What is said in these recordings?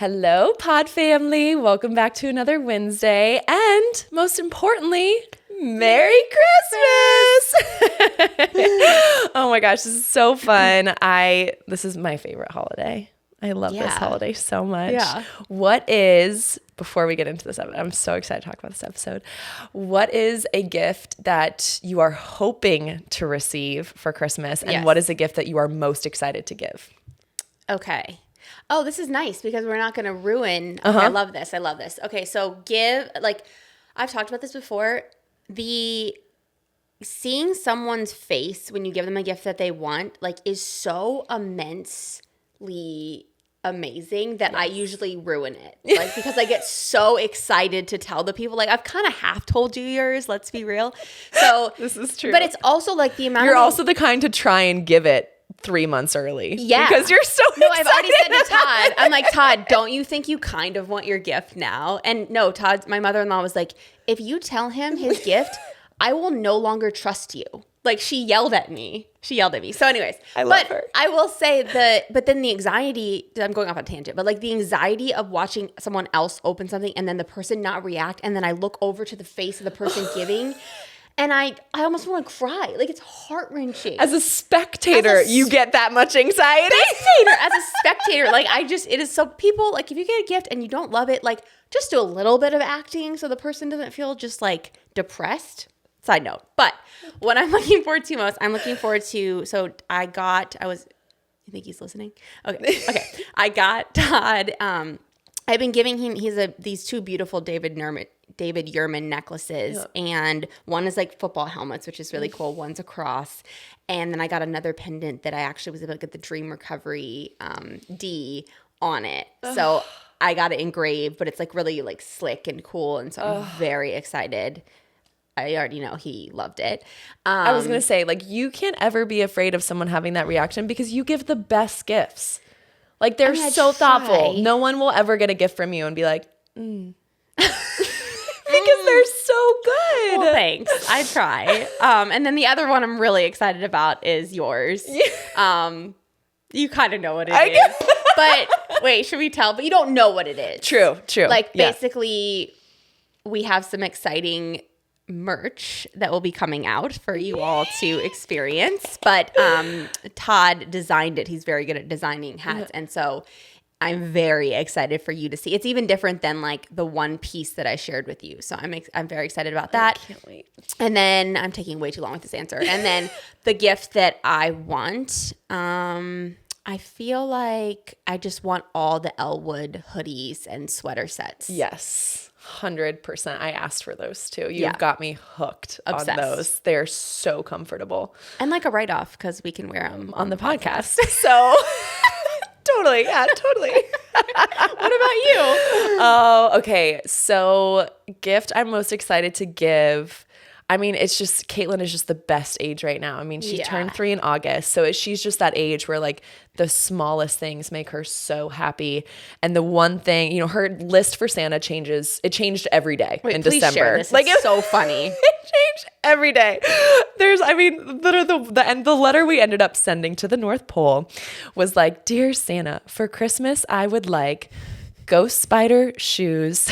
Hello, Pod family. Welcome back to another Wednesday. And most importantly, Merry Christmas! Oh my gosh, this is so fun. This is my favorite holiday. I love this holiday so much. Yeah. Before we get into this episode, I'm so excited to talk about this episode. What is a gift that you are hoping to receive for Christmas? And what is a gift that you are most excited to give? Okay. Oh, this is nice because we're not going to ruin. Okay, I love this. Okay, so I've talked about this before. Seeing someone's face when you give them a gift that they want, is so immensely amazing that I usually ruin it. Because I get so excited to tell the people. I've kind of half told you yours, let's be real. So this is true. But it's also the amount You're also the kind to try and give it 3 months early. Yeah. Because you're so excited. No, I've already said to Todd, I'm like, Todd, don't you think you kind of want your gift now? And no, Todd, my mother-in-law was like, if you tell him his gift, I will no longer trust you. She yelled at me. So anyways. I love her. I will say but then the anxiety, I'm going off on a tangent, but the anxiety of watching someone else open something and then the person not react. And then I look over to the face of the person giving and I almost want to cry. It's heart-wrenching. As a spectator, you get that much anxiety. As a spectator, it is so people, if you get a gift and you don't love it, just do a little bit of acting so the person doesn't feel just depressed. Side note. But what I'm looking forward to most, you think he's listening? Okay. I got Todd, I've been giving him, these two beautiful David Yurman necklaces, and one is football helmets, which is really cool. One's a cross, and then I got another pendant that I actually was able to get the Dream Recovery D on it. So I got it engraved, but it's really slick and cool, and so I'm very excited. I already know he loved it. I was gonna say, you can't ever be afraid of someone having that reaction because you give the best gifts. They're so thoughtful. No one will ever get a gift from you and be like, because they're so good. Well, thanks. I try. And then the other one I'm really excited about is yours. You kind of know what it is. But wait, should we tell? But you don't know what it is. True. Basically, we have some exciting merch that will be coming out for you all to experience, but Todd designed it. He's very good at designing hats, and so I'm very excited for you to see. It's even different than the one piece that I shared with you, so I'm very excited about that. I can't wait. And then I'm taking way too long with this answer. And then the gift that I want, I feel like I just want all the Elwood hoodies and sweater sets. Yes. 100%. I asked for those too. You've got me hooked. Obsessed on those. They're so comfortable. And a write-off because we can wear them on the podcast. So totally. Yeah, totally. What about you? Oh, okay. So gift I'm most excited to give. It's just, Caitlin is just the best age right now. She turned 3 in August. So she's just that age where the smallest things make her so happy. And the one thing, her list for Santa changes. It changed every day in December. Share this. It's so funny. It changed every day. The letter we ended up sending to the North Pole was Dear Santa, for Christmas, I would like ghost spider shoes,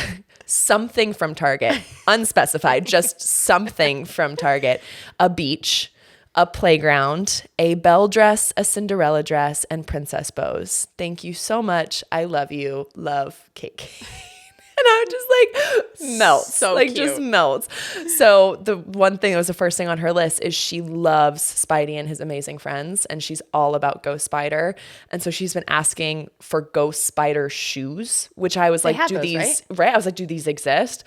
something from Target, unspecified, just something from Target, a beach, a playground, a belle dress, a Cinderella dress, and princess bows. Thank you so much. I love you. Love, Kate. And I just melts. So cute. Just melts. So the one thing that was the first thing on her list is she loves Spidey and His Amazing Friends, and she's all about Ghost Spider. And so she's been asking for Ghost Spider shoes, which I was do these right? I was do these exist?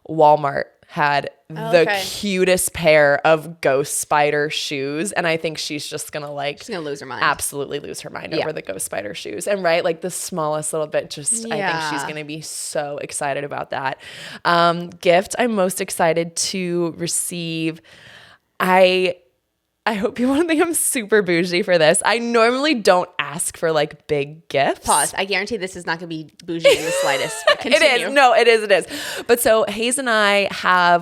Walmart had the cutest pair of Ghost Spider shoes, and I think she's just gonna she's gonna lose her mind. Absolutely lose her mind over the Ghost Spider shoes. And the smallest little bit, I think she's gonna be so excited about that. Gift I'm most excited to receive, I hope you won't think I'm super bougie for this. I normally don't ask for big gifts. Pause. I guarantee this is not going to be bougie in the slightest. It is. No, it is. But so Hayes and I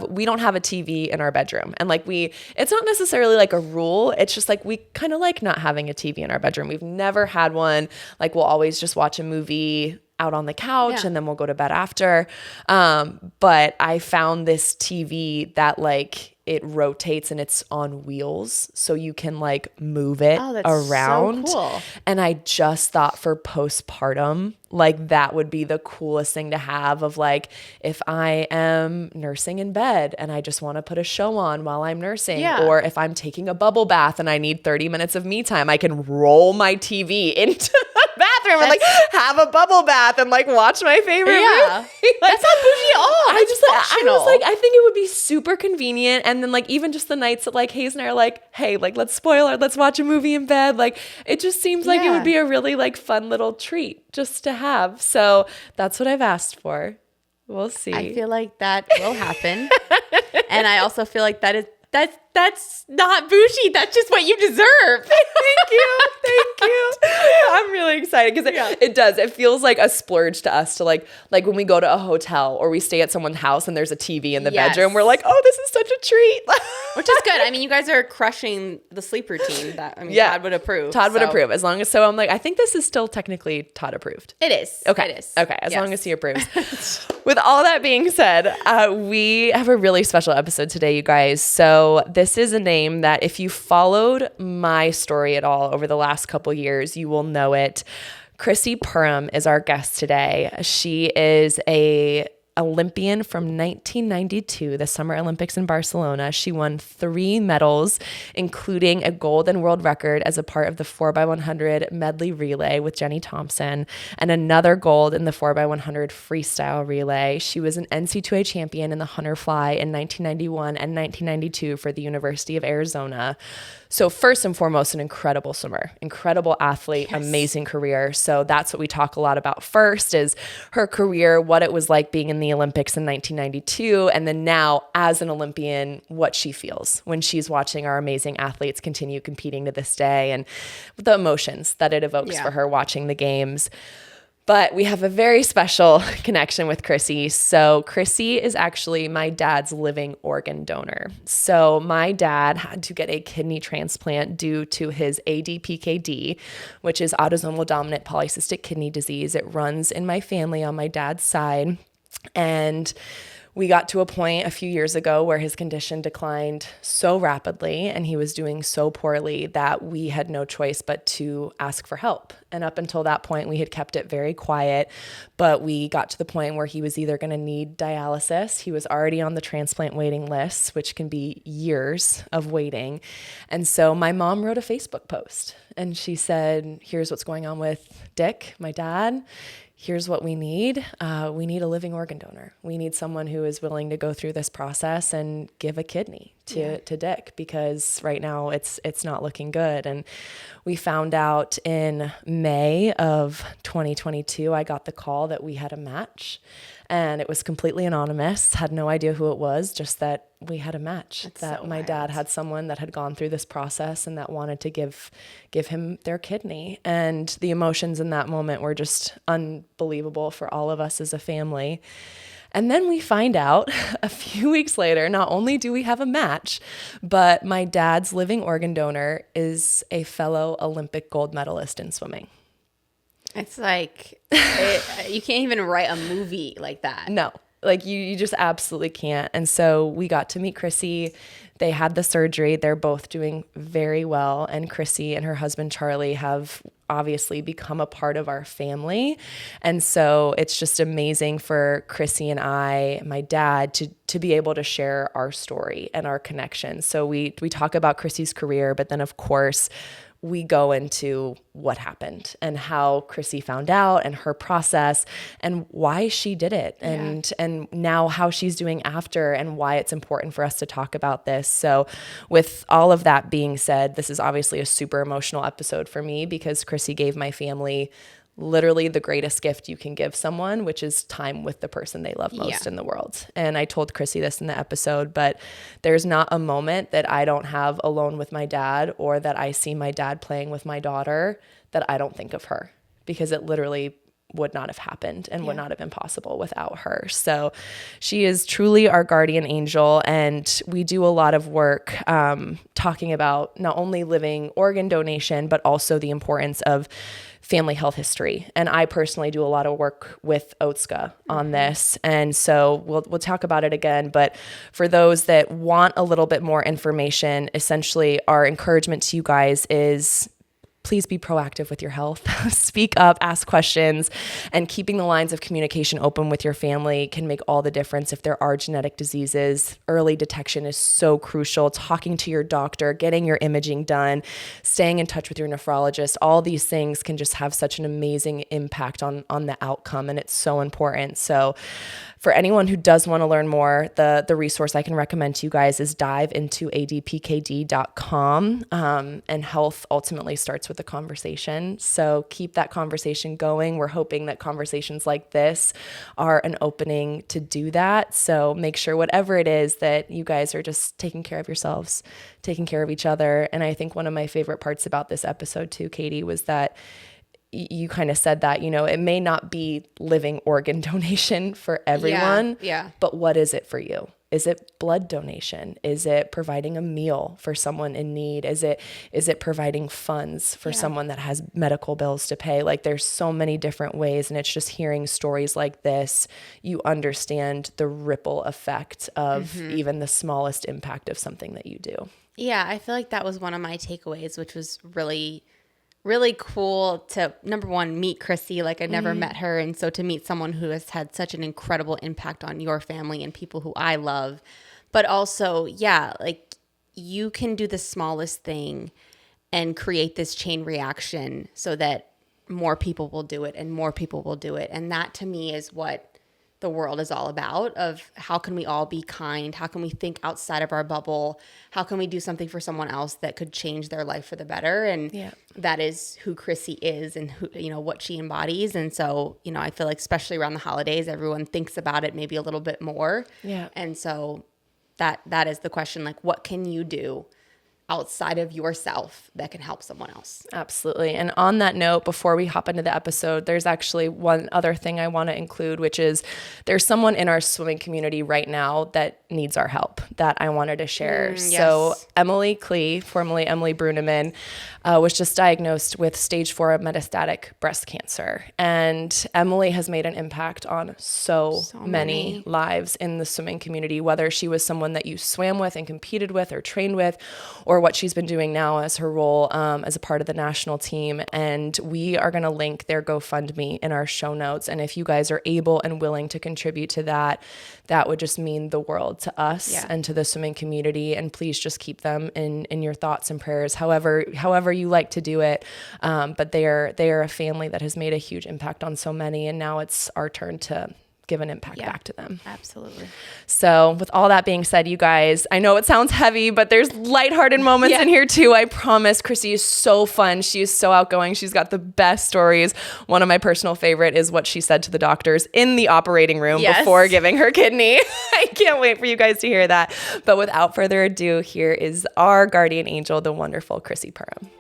we don't have a TV in our bedroom. And it's not necessarily a rule. It's just we kind of not having a TV in our bedroom. We've never had one. We'll always just watch a movie out on the couch Yeah. and then we'll go to bed after. But I found this TV that like it rotates and it's on wheels, so you can like move it around. So cool. And I just thought for postpartum, like that would be the coolest thing to have, of like, if I am nursing in bed and I just want to put a show on while I'm nursing, Yeah. or if I'm taking a bubble bath and I need 30 minutes of me time, I can roll my TV into the bathroom and like have a bubble bath and like watch my favorite Yeah. movie. Like, That's not bougie at all. I was like, I think it would be super convenient. And then like even just the nights that like Hayes and I are like, hey, like let's watch a movie in bed. Like it just seems like it would be a really like fun little treat just to have. So that's what I've asked for. We'll see. I feel like that will happen. And I also feel like that's not bougie. That's just what you deserve. Thank you. I'm really excited because it does. It feels like a splurge to us to like when we go to a hotel or we stay at someone's house and there's a TV in the bedroom. We're like, oh, this is such a treat. Which is good. I mean, you guys are crushing the sleep routine. Todd would approve. Todd would approve as long as. So I'm like, I think this is still technically Todd approved. It is. Okay. It is. Okay. As long as he approves. With all that being said, we have a really special episode today, you guys. So this is a name that if you followed my story at all over the last couple years, you will know it. Crissy Perham is our guest today. She is a Olympian from 1992, the Summer Olympics in Barcelona. She won 3 medals, including a gold and world record as a part of the 4x100 medley relay with Jenny Thompson, and another gold in the 4x100 freestyle relay. She was an NC2A champion in the Hunter Fly in 1991 and 1992 for the University of Arizona. So first and foremost, an incredible swimmer, incredible athlete, amazing career. So that's what we talk a lot about first, is her career, what it was like being in the Olympics in 1992, and then now as an Olympian, what she feels when she's watching our amazing athletes continue competing to this day, and the emotions that it evokes for her watching the games. But we have a very special connection with Crissy. So Crissy is actually my dad's living organ donor. So my dad had to get a kidney transplant due to his ADPKD, which is autosomal dominant polycystic kidney disease. It runs in my family on my dad's side. And we got to a point a few years ago where his condition declined so rapidly and he was doing so poorly that we had no choice but to ask for help. And up until that point, we had kept it very quiet, but we got to the point where he was either going to need dialysis. He was already on the transplant waiting list, which can be years of waiting. And so my mom wrote a Facebook post and she said, here's what's going on with Dick, my dad. Here's what we need. We need a living organ donor. We need someone who is willing to go through this process and give a kidney to Dick, because right now it's not looking good. And we found out in May of 2022, I got the call that we had a match, and it was completely anonymous, had no idea who it was, just that we had a match. That's that so my wild. dad had someone that had gone through this process and that wanted to give him their kidney. And the emotions in that moment were just unbelievable for all of us as a family. And then we find out a few weeks later, not only do we have a match, but my dad's living organ donor is a fellow Olympic gold medalist in swimming. It's like, you can't even write a movie like that. No, like you just absolutely can't. And so we got to meet Crissy. They had the surgery. They're both doing very well. And Crissy and her husband, Charlie, have obviously become a part of our family. And so it's just amazing for Crissy and I, my dad, to be able to share our story and our connection. So we talk about Crissy's career, but then of course we go into what happened and how Crissy found out and her process and why she did it, and now how she's doing after, and why it's important for us to talk about this. So with all of that being said, this is obviously a super emotional episode for me, because Crissy gave my family literally the greatest gift you can give someone, which is time with the person they love most in the world. And I told Crissy this in the episode, but there's not a moment that I don't have alone with my dad, or that I see my dad playing with my daughter, that I don't think of her, because it literally would not have happened and would not have been possible without her. So she is truly our guardian angel. And we do a lot of work talking about not only living organ donation, but also the importance of family health history. And I personally do a lot of work with Otska on this. And so we'll talk about it again. But for those that want a little bit more information, essentially our encouragement to you guys is please be proactive with your health. Speak up, ask questions, and keeping the lines of communication open with your family can make all the difference if there are genetic diseases. Early detection is so crucial. Talking to your doctor, getting your imaging done, staying in touch with your nephrologist, all these things can just have such an amazing impact on the outcome, and it's so important. So for anyone who does want to learn more, the resource I can recommend to you guys is diveintoadpkd.com. And health ultimately starts with a conversation. So keep that conversation going. We're hoping that conversations like this are an opening to do that. So make sure whatever it is that you guys are just taking care of yourselves, taking care of each other. And I think one of my favorite parts about this episode too, Katie, was that you kind of said that, it may not be living organ donation for everyone, but what is it for you? Is it blood donation? Is it providing a meal for someone in need? Is it providing funds for someone that has medical bills to pay? Like there's so many different ways, and it's just hearing stories like this, you understand the ripple effect of even the smallest impact of something that you do. Yeah, I feel like that was one of my takeaways, which was really cool to, number one, meet Crissy. Like I'd never met her. And so to meet someone who has had such an incredible impact on your family and people who I love, but also, like you can do the smallest thing and create this chain reaction so that more people will do it and more people will do it. And that to me is what the world is all about, of how can we all be kind? How can we think outside of our bubble? How can we do something for someone else that could change their life for the better? And that is who Crissy is and who, what she embodies. And so, I feel like especially around the holidays, everyone thinks about it maybe a little bit more. Yeah. And so that is the question, like, what can you do outside of yourself that can help someone else? Absolutely. And on that note, before we hop into the episode, there's actually one other thing I want to include, which is there's someone in our swimming community right now that needs our help that I wanted to share. So Emily Klee, formerly Emily Bruneman, was just diagnosed with stage 4 metastatic breast cancer. And Emily has made an impact on so many lives in the swimming community, whether she was someone that you swam with and competed with or trained with, or what she's been doing now as her role as a part of the national team. And we are going to link their GoFundMe in our show notes. And if you guys are able and willing to contribute to that, that would just mean the world to us and to the swimming community. And please just keep them in your thoughts and prayers, however you like to do it. But they are a family that has made a huge impact on so many. And now it's our turn to give an impact back to them. Absolutely. So with all that being said, you guys, I know it sounds heavy, but there's lighthearted moments in here too. I promise. Crissy is so fun. She is so outgoing. She's got the best stories. One of my personal favorite is what she said to the doctors in the operating room before giving her kidney. I can't wait for you guys to hear that. But without further ado, here is our guardian angel, the wonderful Crissy Perham.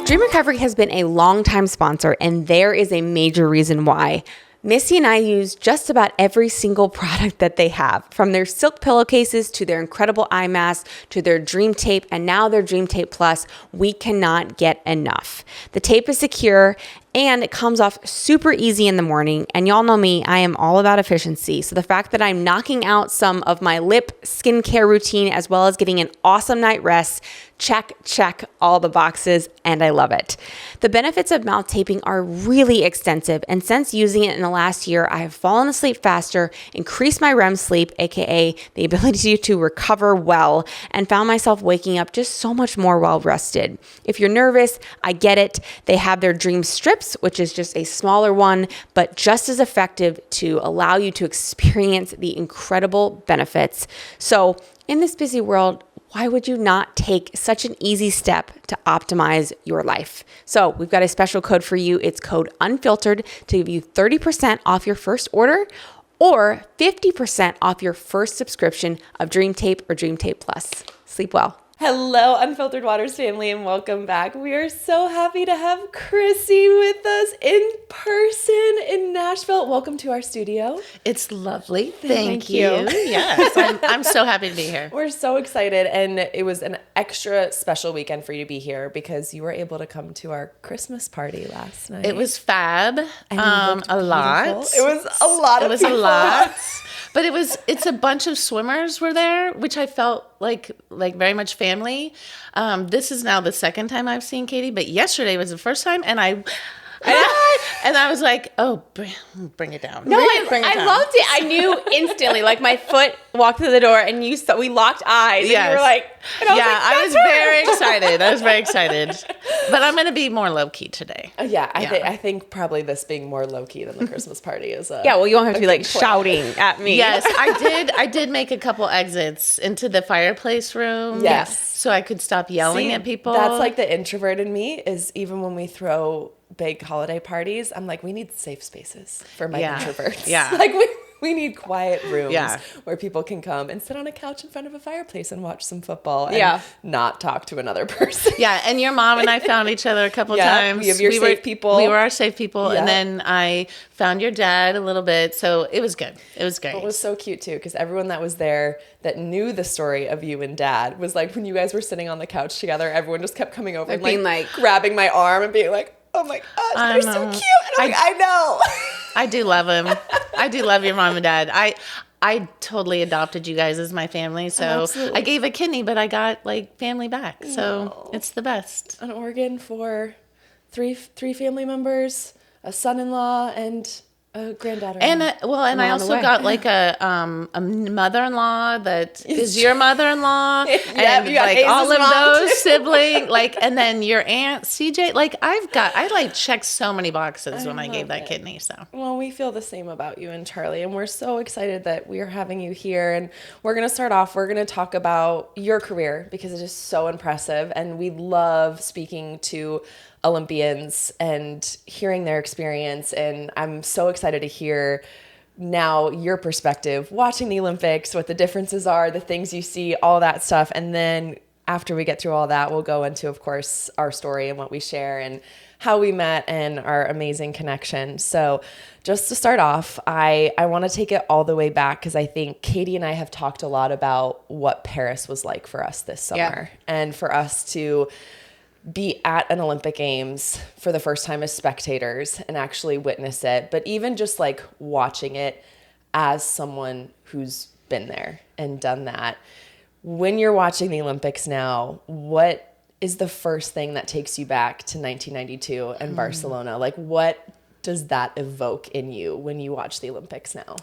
Dream Recovery has been a longtime sponsor, and there is a major reason why. Missy and I use just about every single product that they have, from their silk pillowcases to their incredible eye mask to their Dream Tape and now their Dream Tape Plus. We cannot get enough. The tape is secure and it comes off super easy in the morning. And y'all know me, I am all about efficiency. So the fact that I'm knocking out some of my lip skincare routine as well as getting an awesome night rest, check all the boxes, and I love it. The benefits of mouth taping are really extensive, and since using it in the last year, I have fallen asleep faster, increased my REM sleep, aka the ability to recover well, and found myself waking up just so much more well rested. If you're nervous, I get it. They have their Dream Strips, which is just a smaller one, but just as effective to allow you to experience the incredible benefits. So in this busy world, why would you not take such an easy step to optimize your life? So we've got a special code for you. It's code Unfiltered to give you 30% off your first order. or 50% off your first subscription of Dream Tape or Dream Tape Plus. Sleep well. Hello, Unfiltered Waters family, and welcome back. We are so happy to have Crissy with us in person in Nashville. Welcome to our studio. It's lovely. Thank you. Yes, I'm so happy to be here. We're so excited, and it was an extra special weekend for you to be here because you were able to come to our Christmas party last night. It was fab. And you looked a lot. beautiful. It was a lot of It was people. a lot. But it's a bunch of swimmers were there, which I felt like very much family. This is now the second time I've seen Katie, but yesterday was the first time, and I was like, oh, bring it down. No, Bring it I down. loved it. I knew instantly, like my foot walked through the door and we locked eyes. Yes. And you were like, and I was very excited. I was very excited. But I'm going to be more low key today. I think probably this being more low key than the Christmas party is. yeah, well, you won't have to be like shouting at me. Yes, I did make a couple exits into the fireplace room. Yes. So I could stop yelling See, at people. That's like the introvert in me is even when we throw big holiday parties, I'm like, we need safe spaces for my introverts. Yeah. Like we need quiet rooms Yeah. where people can come and sit on a couch in front of a fireplace and watch some football and not talk to another person. Yeah, and your mom and I found each other a couple times. We have your safe people. We were our safe people. Yeah. And then I found your dad a little bit. So it was good. It was great. It was so cute too, because everyone that was there that knew the story of you and Dad was like, when you guys were sitting on the couch together, everyone just kept coming over and being like grabbing my arm and being like, oh my gosh, they're so cute. And I'm like, I know. I do love him. I do love your mom and dad. I totally adopted you guys as my family. So Absolutely. I gave a kidney, but I got like family back. So it's the best. An organ for three family members, a son-in-law, and a granddaughter. And I also got like a mother-in-law that is your mother-in-law, and you got like Hayes' all of mom, those too. siblings, like, and then your aunt CJ. Like I like checked so many boxes when I gave that kidney. So Well, we feel the same about you and Charlie, and we're so excited that we are having you here. And we're going to start off, we're going to talk about your career because it is so impressive, and we love speaking to Olympians and hearing their experience. And I'm so excited to hear now your perspective, watching the Olympics, what the differences are, the things you see, all that stuff. And then after we get through all that, we'll go into, of course, our story and what we share and how we met and our amazing connection. So just to start off, I want to take it all the way back because I think Katie and I have talked a lot about what Paris was like for us this summer, and for us to be at an Olympic Games for the first time as spectators and actually witness it, but even just like watching it as someone who's been there and done that. When you're watching the Olympics now, what is the first thing that takes you back to 1992 and Barcelona? Like, what does that evoke in you when you watch the Olympics now?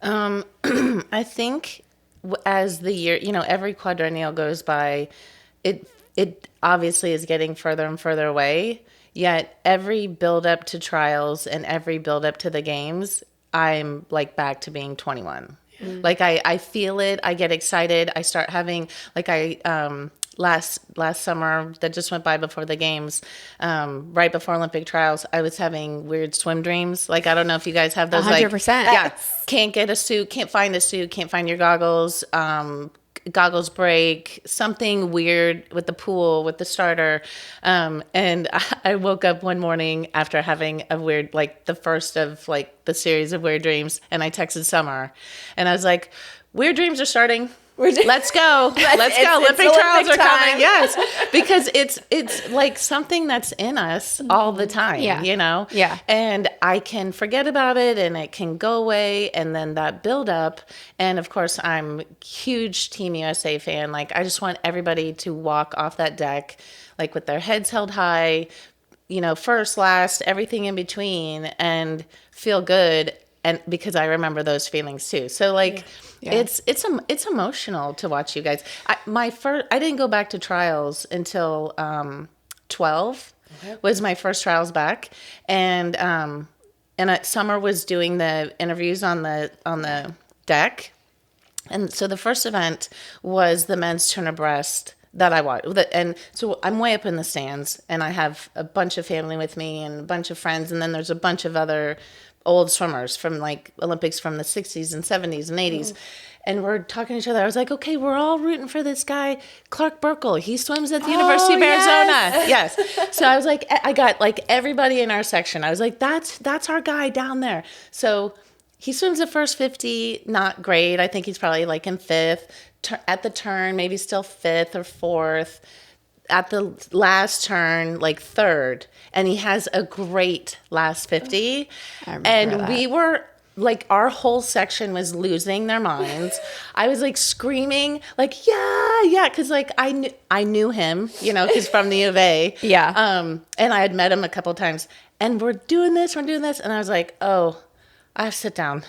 I think as the year, every quadrennial goes by, it obviously is getting further and further away. Yet every build up to trials and every build up to the games, I'm like back to being 21. Like I feel it. I get excited. I start having last summer that just went by before the games, right before Olympic trials, I was having weird swim dreams. Like, I don't know if you guys have those. 100%. Yeah. Can't get a suit. Can't find a suit. Can't find your goggles. Goggles break, something weird with the pool, with the starter. And I woke up one morning after having a weird, like the first of like the series of weird dreams. And I texted Summer and I was like, weird dreams are starting. Let's go. Let's go. Olympic trials are coming. Yes. Because it's like something that's in us all the time, Yeah. And I can forget about it and it can go away. And then that build up. And of course, I'm a huge Team USA fan. Like, I just want everybody to walk off that deck, like with their heads held high, first, last, everything in between, and feel good. And because I remember those feelings too. So like, it's emotional to watch you guys. I didn't go back to trials until 12 was my first trials back. And Summer was doing the interviews on the deck. And so the first event was the men's turn abreast that I watched. And so I'm way up in the stands and I have a bunch of family with me and a bunch of friends. And then there's a bunch of other old swimmers from like Olympics from the 60s and 70s and 80s. And we're talking to each other. I was like, okay, we're all rooting for this guy, Clark Burkle. He swims at the University of Arizona. Yes. So I was like, I got like everybody in our section. I was like, that's our guy down there. So he swims the first 50, not great. I think he's probably like in fifth. At the turn, maybe still fifth or fourth. At the last turn, like third. And he has a great last 50. And we were like, our whole section was losing their minds. I was like screaming, like, yeah, because like I knew him, you know, because from the U of A. Yeah. And I had met him a couple times. And we're doing this. And I was like, oh, I have to sit down.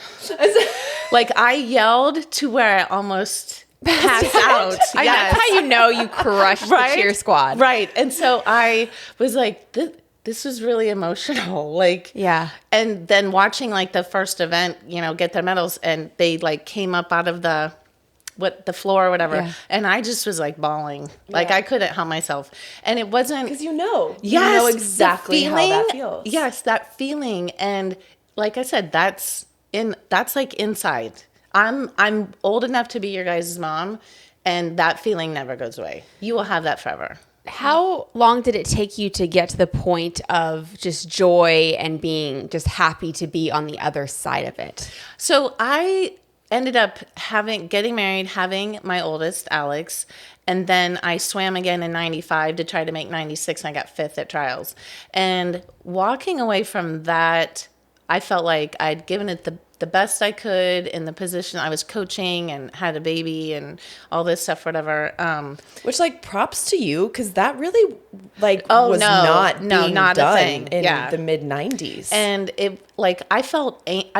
Like, I yelled to where I almost passed out. That's how you know you crushed the cheer squad. Right. And so I was like, this was really emotional. Like, yeah. And then watching like the first event, you know, get their medals, and they like came up out of the floor or whatever. Yeah. And I just was like bawling. Like, I couldn't help myself. And it wasn't, because you know exactly how that feels. Yes, that feeling. And like I said, that's like inside. I'm old enough to be your guys' mom, and that feeling never goes away. You will have that forever. How long did it take you to get to the point of just joy and being just happy to be on the other side of it? So I ended up getting married, having my oldest, Alex, and then I swam again in 95 to try to make 96, and I got fifth at trials. And walking away from that, I felt like I'd given it the best I could in the position. I was coaching and had a baby and all this stuff, whatever. Which, like, props to you, because that really, like, was not being done a thing in the mid-90s. And it, like, I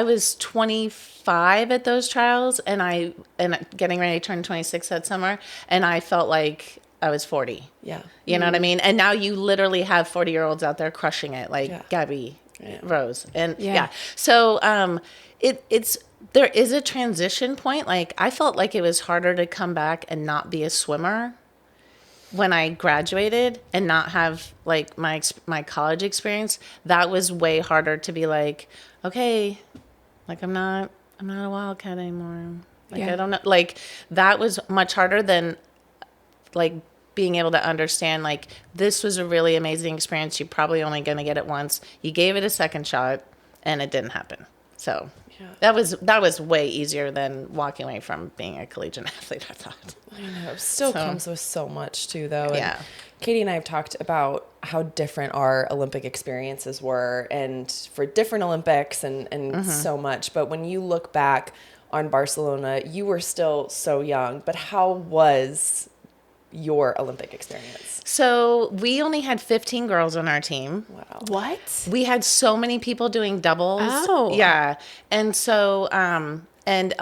was 25 at those trials, and getting ready to turn 26 that summer, and I felt like I was 40. Yeah. You know what I mean? And now you literally have 40-year-olds out there crushing it, like Gabby Rose. And so there is a transition point. Like, I felt like it was harder to come back and not be a swimmer when I graduated and not have like my college experience. That was way harder to be like, okay, like I'm not a Wildcat anymore. Like, I don't know. Like, that was much harder than like being able to understand, like, this was a really amazing experience. You're probably only going to get it once. You gave it a second shot and it didn't happen. So that was way easier than walking away from being a collegiate athlete, I thought. I know. It still comes with so much too, though. Yeah. And Katie and I have talked about how different our Olympic experiences were, and for different Olympics and so much. But when you look back on Barcelona, you were still so young. But how was your Olympic experience? So we only had 15 girls on our team. Wow. What? We had so many people doing doubles. Oh. Yeah. And so, and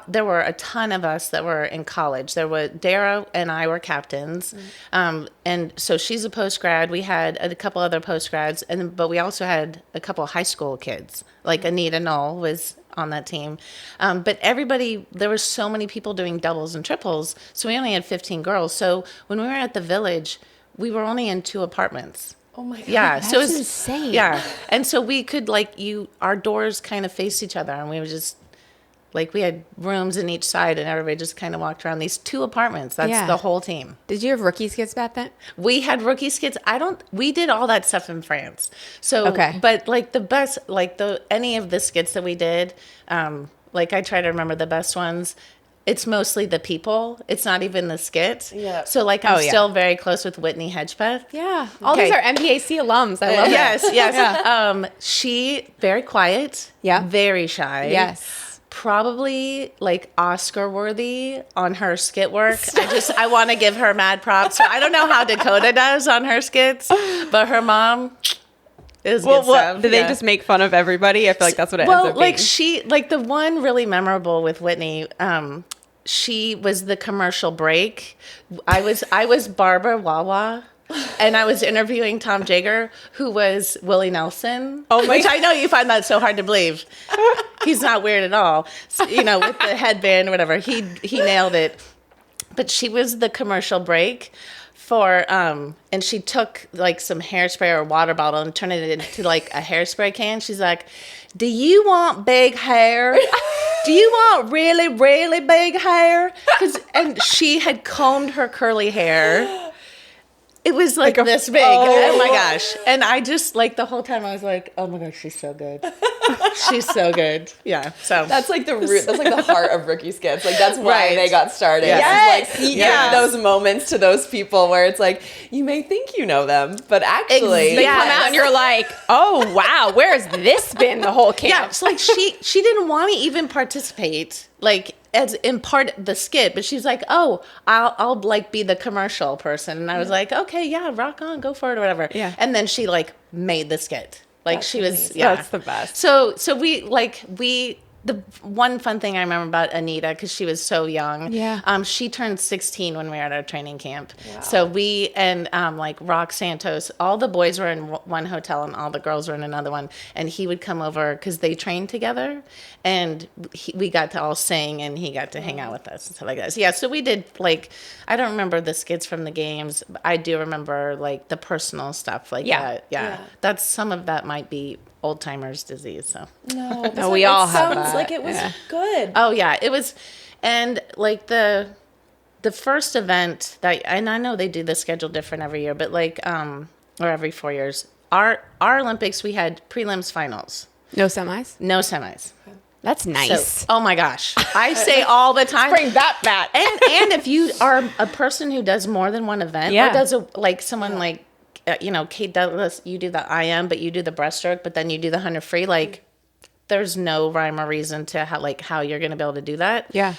there were a ton of us that were in college. There were, Dara and I were captains. And so she's a post-grad. We had a couple other post-grads, but we also had a couple of high school kids. Like Anita Knoll was on that team. But there were so many people doing doubles and triples. So we only had 15 girls. So when we were at the Village, we were only in 2 apartments. Oh my God. Yeah. That's so it was insane. Yeah. And so we could our doors kind of faced each other, and we were just like, we had rooms in each side, and everybody just kind of walked around these 2 apartments. That's the whole team. Did you have rookie skits back then? We had rookie skits. We did all that stuff in France. So, okay. But like the best, like any of the skits that we did, like I try to remember the best ones. It's mostly the people. It's not even the skit. Yeah. So like I'm still very close with Whitney Hedgepeth. Yeah. All these are MPAC alums. I love Yes. Yeah. She very quiet. Yeah. Very shy. Yes. Probably like Oscar worthy on her skit work. I want to give her mad props. So I don't know how Dakota does on her skits, but her mom is good stuff. Did they just make fun of everybody? I feel like that's what it ends up being. Like the one really memorable with Whitney, she was the commercial break. I was Barbara Wawa. And I was interviewing Tom Jager, who was Willie Nelson. Which I know you find that so hard to believe. He's not weird at all. So, with the headband or whatever. He nailed it. But she was the commercial break. and she took like some hairspray or water bottle and turned it into like a hairspray can. She's like, do you want big hair? Do you want really, really big hair? And she had combed her curly hair. It was like this big. Oh my gosh. And I just like the whole time I was like, oh my gosh, she's so good. She's so good. Yeah. So that's like the root. That's like the heart of Rookie Skits. Like that's why they got started. Yes. Like you give those moments to those people where it's like you may think you know them, but actually they come out and you're like, oh wow, where has this been the whole camp? Yeah. It's like she didn't want to even participate. Like as in part the skit, but she's like, oh, I'll like be the commercial person. And I was like, okay, yeah, rock on, go for it or whatever. Yeah. And then she like made the skit. Like that's she was, amazing. That's the best. So the one fun thing I remember about Anita, because she was so young. Yeah. She turned 16 when we were at our training camp. Wow. So we and like Rock Santos, all the boys were in one hotel and all the girls were in another one. And he would come over because they trained together, and we got to all sing, and he got to hang out with us and stuff like that. So yeah, so we did like, I don't remember the skits from the games, but I do remember like the personal stuff like that. Yeah. That's some of that might be old timers disease. So no, we all have sounds that. like it was good. Oh yeah, it was. And like the first event that, and I know they do the schedule different every year, but like or every 4 years, our Olympics, we had prelims, finals. No semis. That's nice. So, oh my gosh, I say all the time, bring that back. And if you are a person who does more than one event, or does someone like Kate Douglas, you do the IM, but you do the breaststroke, but then you do the 100 free. Like, there's no rhyme or reason to how you're going to be able to do that. Yeah.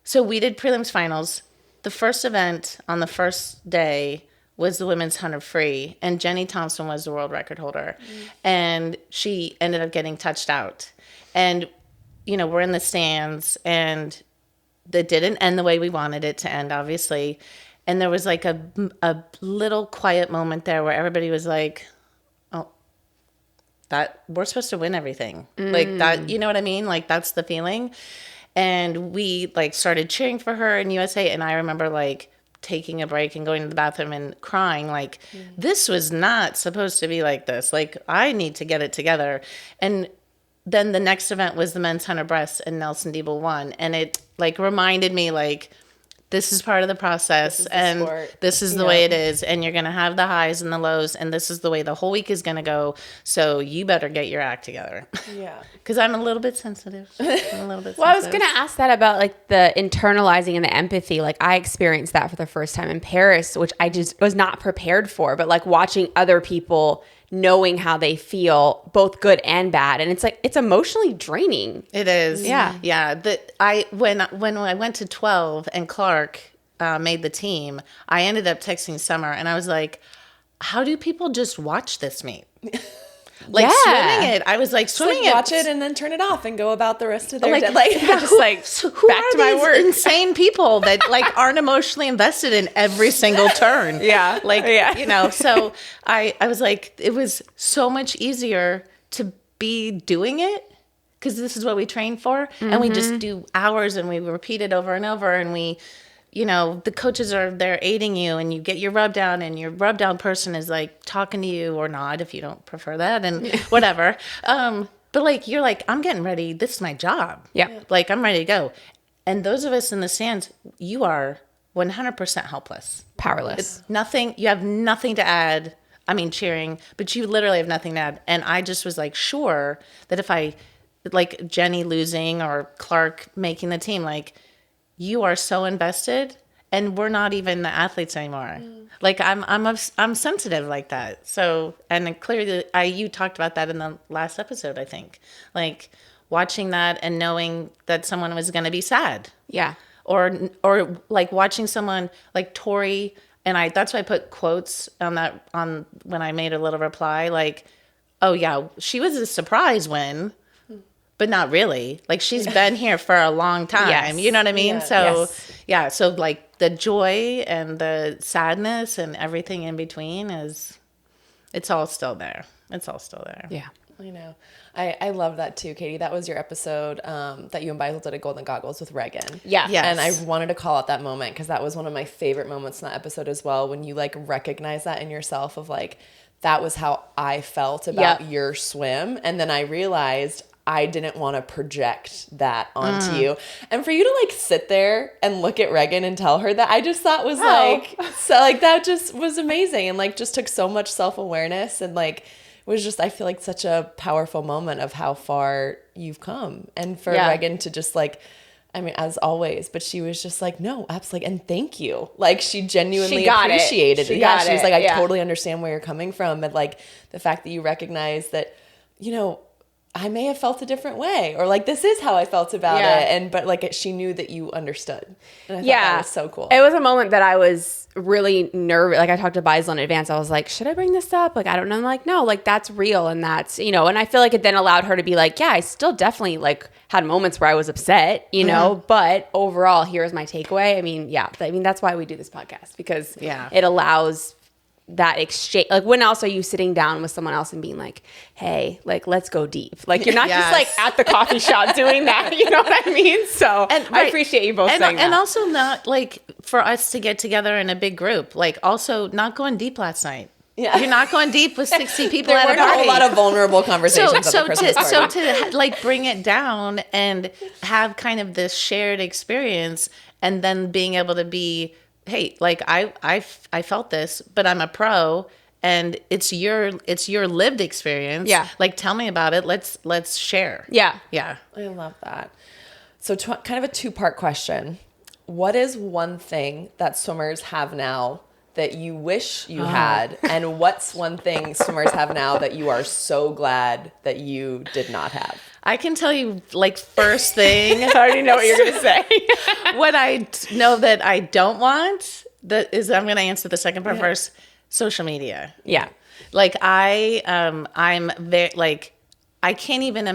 So we did prelims, finals. The first event on the first day was the women's 100 free, and Jenny Thompson was the world record holder, and she ended up getting touched out. And we're in the stands, and it didn't end the way we wanted it to end, obviously. And there was like a little quiet moment there where everybody was like, oh, that we're supposed to win everything. Like that, you know what I mean? Like that's the feeling. And we like started cheering for her in USA. And I remember like taking a break and going to the bathroom and crying like, this was not supposed to be like this. Like I need to get it together. And then the next event was the men's 100 breasts, and Nelson Diebel won. And it like reminded me like, this is part of the process, and this is the way it is, and you're going to have the highs and the lows, and this is the way the whole week is going to go, so you better get your act together. Yeah. Because I'm a little bit sensitive. Well, I was going to ask that about, like, the internalizing and the empathy. Like, I experienced that for the first time in Paris, which I just was not prepared for, but, like, watching other people knowing how they feel, both good and bad. And it's like, it's emotionally draining. It is. Yeah. Yeah. When I went to 12 and Clark made the team, I ended up texting Summer and I was like, how do people just watch this meet? Like swimming it. I was like swimming it. Watch it and then turn it off and go about the rest of their day. Just like back to my work. Insane people that like aren't emotionally invested in every single turn. Yeah. So I was like, it was so much easier to be doing it because this is what we train for. And we just do hours and we repeat it over and over, and we, the coaches are there aiding you, and you get your rub down, and your rub down person is like talking to you or not if you don't prefer that, and whatever. But like, you're like, I'm getting ready. This is my job. Yeah. Like I'm ready to go. And those of us in the stands, you are 100% helpless. Powerless. You have nothing to add. I mean, cheering, but you literally have nothing to add. And I just was like, sure that if I, like Jenny losing or Clark making the team, like, you are so invested, and we're not even the athletes anymore. Like I'm sensitive like that. So, and then clearly you talked about that in the last episode, I think, like watching that and knowing that someone was going to be sad. Yeah. Or like watching someone like Tori, and that's why I put quotes on when I made a little reply, like, oh yeah, she was a surprise win. But not really. Like, she's been here for a long time. Yes. You know what I mean? Yeah. So, so, like, the joy and the sadness and everything in between it's all still there. It's all still there. Yeah. I know. I love that too, Katie. That was your episode that you and Beisel did at Golden Goggles with Reagan. Yeah. Yes. And I wanted to call out that moment because that was one of my favorite moments in that episode as well, when you like recognize that in yourself of like, that was how I felt about your swim. And then I realized I didn't want to project that onto you. And for you to like sit there and look at Reagan and tell her that, I just thought was like, so like that just was amazing. And like just took so much self-awareness and like, was just, I feel like such a powerful moment of how far you've come. And for Reagan to just like, I mean, as always, but she was just like, no, absolutely. And thank you. Like she genuinely appreciated it. Yeah. She was like, I totally understand where you're coming from. And like the fact that you recognize that, you know, I may have felt a different way, or like, this is how I felt about it. And, but like, she knew that you understood. And I thought that was so cool. It was a moment that I was really nervous. Like I talked to Beisel in advance. I was like, should I bring this up? Like, I don't know. I'm like, no, like that's real. And that's, you know, and I feel like it then allowed her to be like, yeah, I still definitely like had moments where I was upset, you know, but overall, here's my takeaway. I mean, that's why we do this podcast, because it allows that exchange. Like, when else are you sitting down with someone else and being like, hey, like, let's go deep. Like, you're not just like at the coffee shop doing that. You know what I mean? So I appreciate you both saying that. And also not like for us to get together in a big group, like also not going deep last night. Yeah. You're not going deep with 60 people at a party. There weren't a lot of vulnerable conversations at the Christmas party. So to like bring it down and have kind of this shared experience, and then being able to be, hey, like I felt this, but I'm a pro, and it's your lived experience. Yeah. Like, tell me about it. Let's share. Yeah. Yeah. I love that. So kind of a two-part question. What is one thing that swimmers have now that you wish you had? And what's one thing swimmers have now that you are so glad that you did not have? I can tell you, like, first thing. I already know what you're going to say. What I know that I don't want, that is, I'm going to answer the second part first. Social media. Yeah. Like I'm very, like, I can't even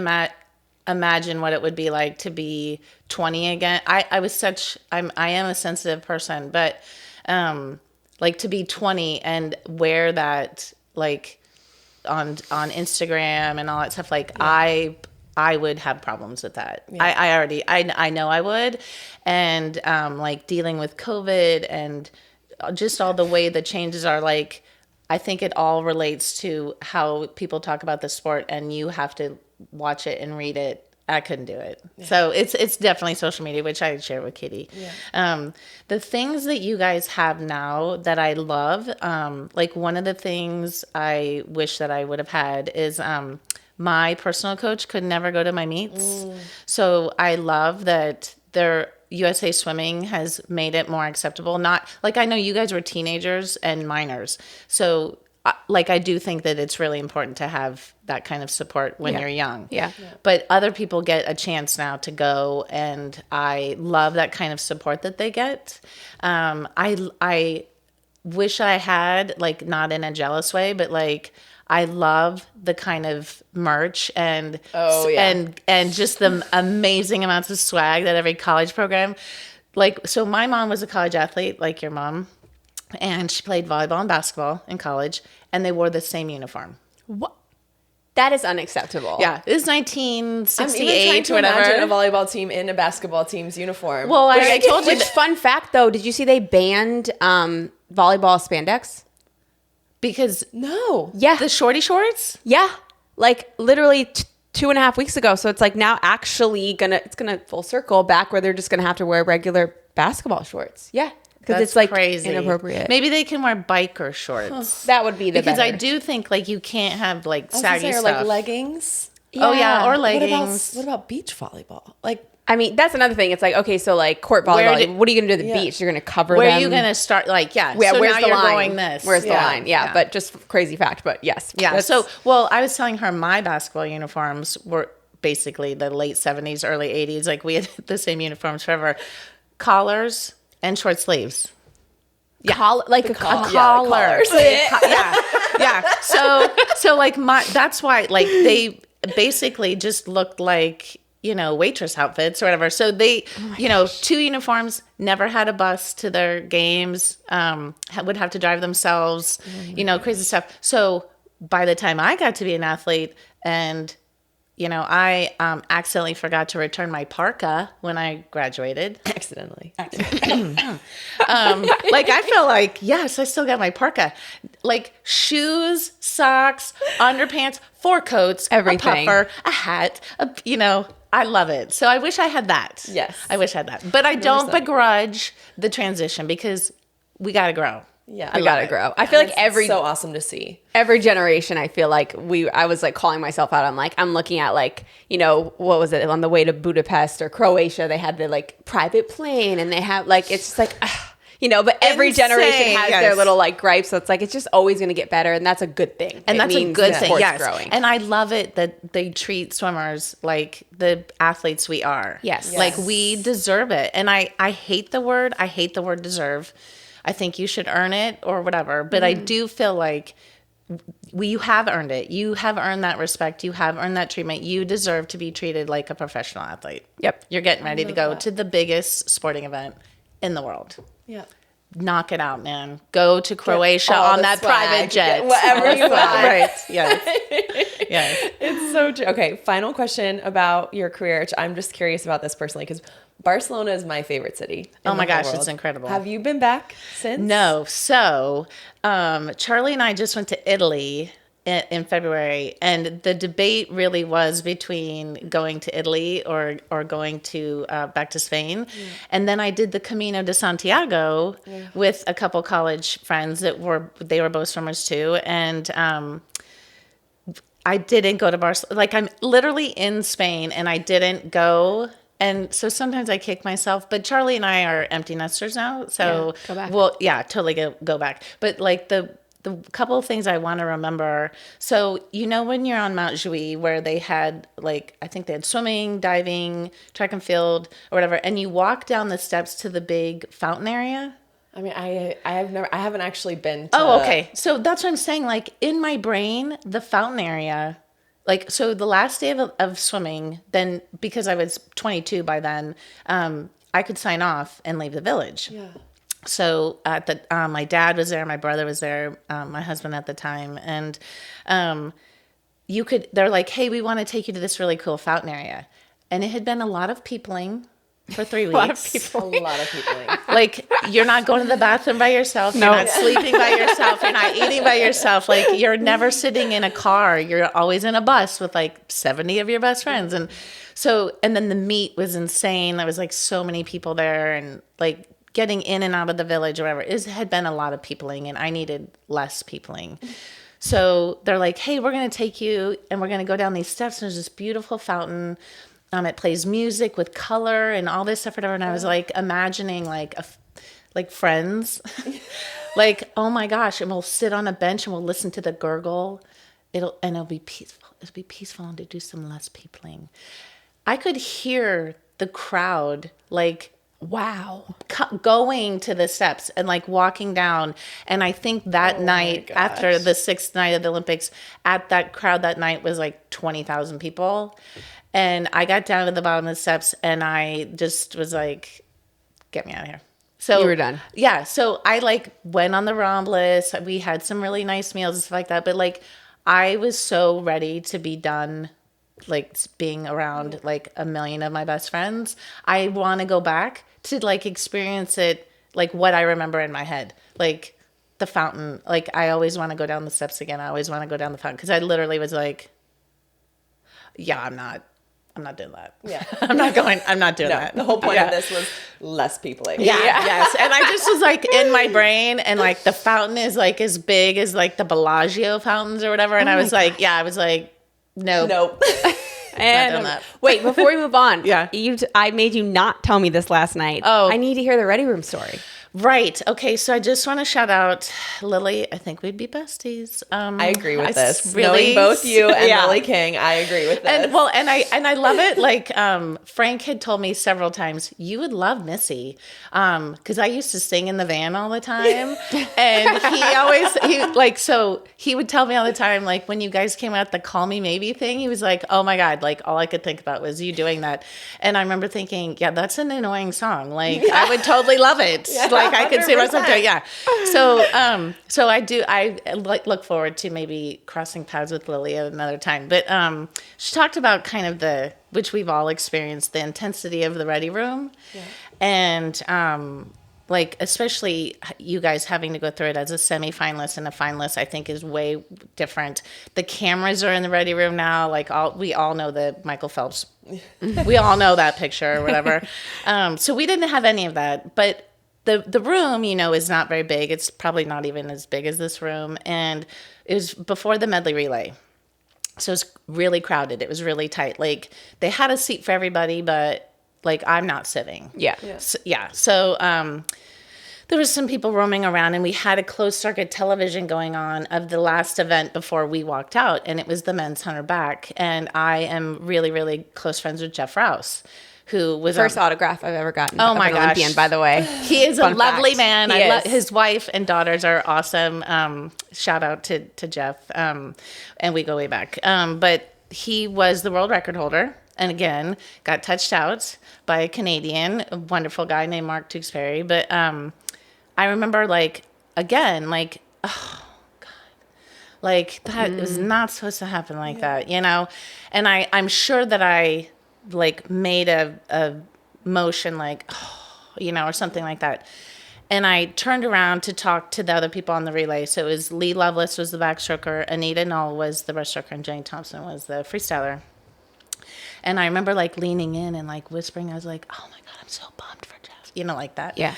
imagine what it would be like to be 20 again. I am a sensitive person, but like to be 20 and wear that like on Instagram and all that stuff, like I would have problems with that. Yeah. I know I would. And like dealing with COVID and just all the way the changes are, like, I think it all relates to how people talk about the sport, and you have to watch it and read it. I couldn't do it. Yeah. So it's definitely social media, which I share with Katie. Yeah. The things that you guys have now that I love, like one of the things I wish that I would have had is my personal coach could never go to my meets. So I love that USA Swimming has made it more acceptable. Not like, I know you guys were teenagers and minors. So like, I do think that it's really important to have that kind of support when you're young. Yeah. But other people get a chance now to go, and I love that kind of support that they get. I wish I had, like, not in a jealous way, but like, I love the kind of merch and just the amazing amounts of swag that every college program, like, so my mom was a college athlete, like your mom, and she played volleyball and basketball in college, and they wore the same uniform. What? That is unacceptable. Yeah, it was 1968 I'm even trying to or whatever. imagine a volleyball team in a basketball team's uniform. Well, I told you. Which, fun fact though, did you see they banned volleyball spandex? Because the shorty shorts. Yeah, like literally 2.5 weeks ago. So it's like now actually it's gonna full circle back where they're just gonna have to wear regular basketball shorts. Yeah. Because it's like crazy. Inappropriate. Maybe they can wear biker shorts. That would be the because better. I do think like you can't have like saggy stuff. Like leggings. Yeah. Oh yeah, or leggings. What about beach volleyball? Like, I mean, that's another thing. It's like, okay, so like court volleyball, what are you going to do at the beach? You're going to cover them. Where are you going to start? Like, so where's now the you're line? going this. Where's the line? Yeah, but just crazy fact. But yes. Yeah. So, well, I was telling her my basketball uniforms were basically the late 70s, early 80s. Like, we had the same uniforms forever. Collars and short sleeves. Yeah. Like a collar. Yeah. So like that's why, like, they basically just looked like, waitress outfits or whatever. So they, two uniforms, never had a bus to their games, would have to drive themselves, crazy stuff. So by the time I got to be an athlete, and I accidentally forgot to return my parka when I graduated. Accidentally. I feel like, yes, I still got my parka. Like shoes, socks, underpants, 4 coats, Everything. a puffer, a hat, I love it. So I wish I had that. Yes. I wish I had that. But I don't 100%. begrudge the transition because we got to grow. Yeah. We gotta grow. I feel like It's so awesome to see. every generation, I feel like I was like calling myself out. I'm looking at like, what was it on the way to Budapest or Croatia? They had the like private plane and they have like, it's just like, but every Insane, generation has yes. their little like gripes. So it's like, it's just always going to get better. And that's a good thing. And It that's a means good the thing. sport's Yes. growing. And I love it that they treat swimmers like the athletes we are. Yes. Like we deserve it. And I hate the word deserve. I think you should earn it or whatever. But I do feel like you have earned it. You have earned that respect. You have earned that treatment. You deserve to be treated like a professional athlete. Yep. You're getting ready to go to the biggest sporting event in the world. Yeah. Knock it out, man. Go to Croatia all on the that swag. private jet. Get whatever you want. Right. Yes. Yes. It's so true. Okay, final question about your career, which I'm just curious about this personally, because Barcelona is my favorite city. Oh my the whole gosh, world. it's incredible. Have you been back since? No. So, Charlie and I just went to Italy in February, and the debate really was between going to Italy or going to back to Spain. And then I did the Camino de Santiago with a couple college friends they were both swimmers too, and I didn't go to Barcelona. Like I'm literally in Spain, and I didn't go. And so sometimes I kick myself, but Charlie and I are empty nesters now. So go back. Well, yeah, totally go back. But like the couple of things I want to remember. So, when you're on Mount Juiy where they had like, I think they had swimming, diving, track and field or whatever. And you walk down the steps to the big fountain area. I mean, I haven't actually been to. Oh, okay. So that's what I'm saying. Like in my brain, the fountain area, like, so the last day of swimming, then because I was 22 by then, I could sign off and leave the village. Yeah. So my dad was there, my brother was there, my husband at the time, and they're like, hey, we want to take you to this really cool fountain area. And it had been a lot of peopling for 3 weeks. A lot of people. A lot of people. Like, you're not going to the bathroom by yourself. You're not sleeping by yourself. You're not eating by yourself. Like, you're never sitting in a car. You're always in a bus with like 70 of your best friends. And then the meet was insane. There was like so many people there, and like getting in and out of the village or whatever. It had been a lot of peopling, and I needed less peopling. So they're like, hey, we're going to take you and we're going to go down these steps. And there's this beautiful fountain. It plays music with color and all this stuff, whatever. And I was like imagining like Friends, like, oh my gosh. And we'll sit on a bench and we'll listen to the gurgle. It'll be peaceful. It'll be peaceful and to do some less peopling. I could hear the crowd like, wow, going to the steps and like walking down. And I think that night after the 6th night of the Olympics, at that crowd that night was like 20,000 people. And I got down to the bottom of the steps and I just was like, get me out of here. So You were done. Yeah. So I like went on the Rombless. We had some really nice meals and stuff like that. But like, I was so ready to be done, like being around like a million of my best friends. I want to go back to like experience it, like what I remember in my head, like the fountain. Like I always want to go down the steps again. I always want to go down the fountain. Cause I literally was like, yeah, I'm not doing that. Yeah. I'm not doing that. The whole point of this was less peopling. Yeah, yes. And I just was like in my brain, and like the fountain is like as big as like the Bellagio fountains or whatever. And I was like, nope. Nope. And wait, before we move on, Yeah. I made you not tell me this last night. Oh. I need to hear the Ready Room story. Right. Okay. So I just want to shout out Lily. I think we'd be besties. I agree with this. Really, Knowing both you and yeah. Lily King, I agree with this. And I love it. Like Frank had told me several times, you would love Missy, because I used to sing in the van all the time, and he would tell me all the time, like when you guys came out the Call Me Maybe thing, he was like, oh my God, like all I could think about was you doing that, and I remember thinking, yeah, that's an annoying song. Like I would totally love it. Yeah. like I could see myself doing. Yeah. So I look forward to maybe crossing paths with Lily at another time. But she talked about kind of which we've all experienced, the intensity of the ready room. Yeah. And like, especially you guys having to go through it as a semi-finalist and a finalist, I think is way different. The cameras are in the ready room now. Like we all know the Michael Phelps. We all know that picture or whatever. So we didn't have any of that. But the room, is not very big. It's probably not even as big as this room. And it was before the medley relay. So it was really crowded. It was really tight. Like they had a seat for everybody, but like I'm not sitting. Yeah. So there was some people roaming around, and we had a closed circuit television going on of the last event before we walked out, and it was the men's 100 back. And I am really, really close friends with Jeff Rouse, who was first autograph I've ever gotten. Oh my gosh. Olympian, by the way. He is a lovely fact. man. He is. His wife and daughters are awesome. Shout out to Jeff. And we go way back. But he was the world record holder. And again, got touched out by a Canadian, a wonderful guy named Mark Tewksbury. But I remember, like, again, like, oh, God. Like, that was not supposed to happen like that, And I'm sure that I, like, made a motion, like, or something like that. And I turned around to talk to the other people on the relay. So it was Lee Lovelace was the backstroker, Anita Null was the breaststroker, and Jenny Thompson was the freestyler. And I remember like leaning in and like whispering, I was like, oh my God, I'm so bummed for Jeff, like that. Yeah.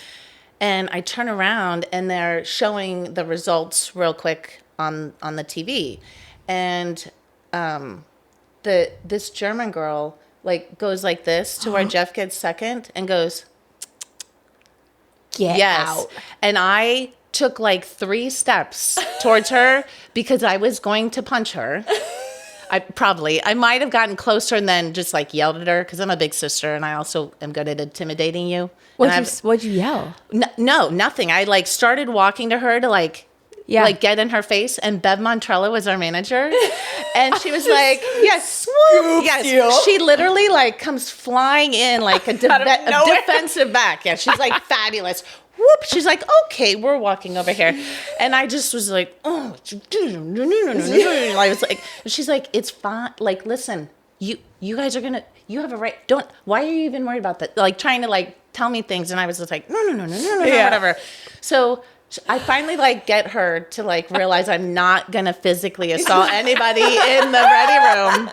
And I turn around and they're showing the results real quick on the TV. And this German girl like goes like this to where Jeff gets second and goes, get out. And I took like 3 steps towards her because I was going to punch her. I might have gotten closer and then just like yelled at her because I'm a big sister and I also am good at intimidating you. What'd you yell? No, nothing. I like started walking to her to like get in her face, and Bev Montrella was our manager, and she was like, yes, yes. She literally like comes flying in like a defensive back. Yeah, she's like fabulous. Whoop! She's like, okay, we're walking over here, and I just was like, oh, I was like, she's like, it's fine. Like, listen, you guys are gonna, you have a right. Why are you even worried about that? Like, trying to like tell me things, and I was just like, no, whatever. So I finally like get her to like realize I'm not gonna physically assault anybody in the ready room.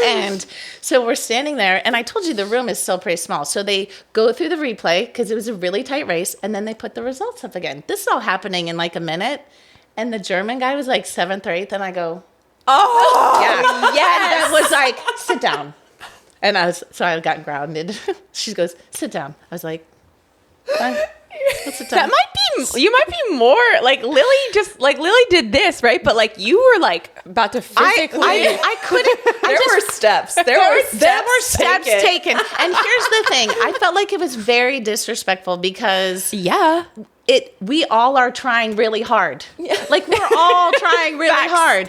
And so we're standing there, and I told you the room is still pretty small. So they go through the replay because it was a really tight race, and then they put the results up again. This is all happening in like a minute, and the German guy was like 7th or 8th, and I go, oh, yeah, yes. And that was like, sit down. And I got grounded. She goes, sit down. I was like, fine. You might be more like Lily did this, right? But like you were like about to physically. I couldn't. There were steps. There were steps taken. And here's the thing: I felt like it was very disrespectful because we all are trying really hard. Like we're all trying really hard,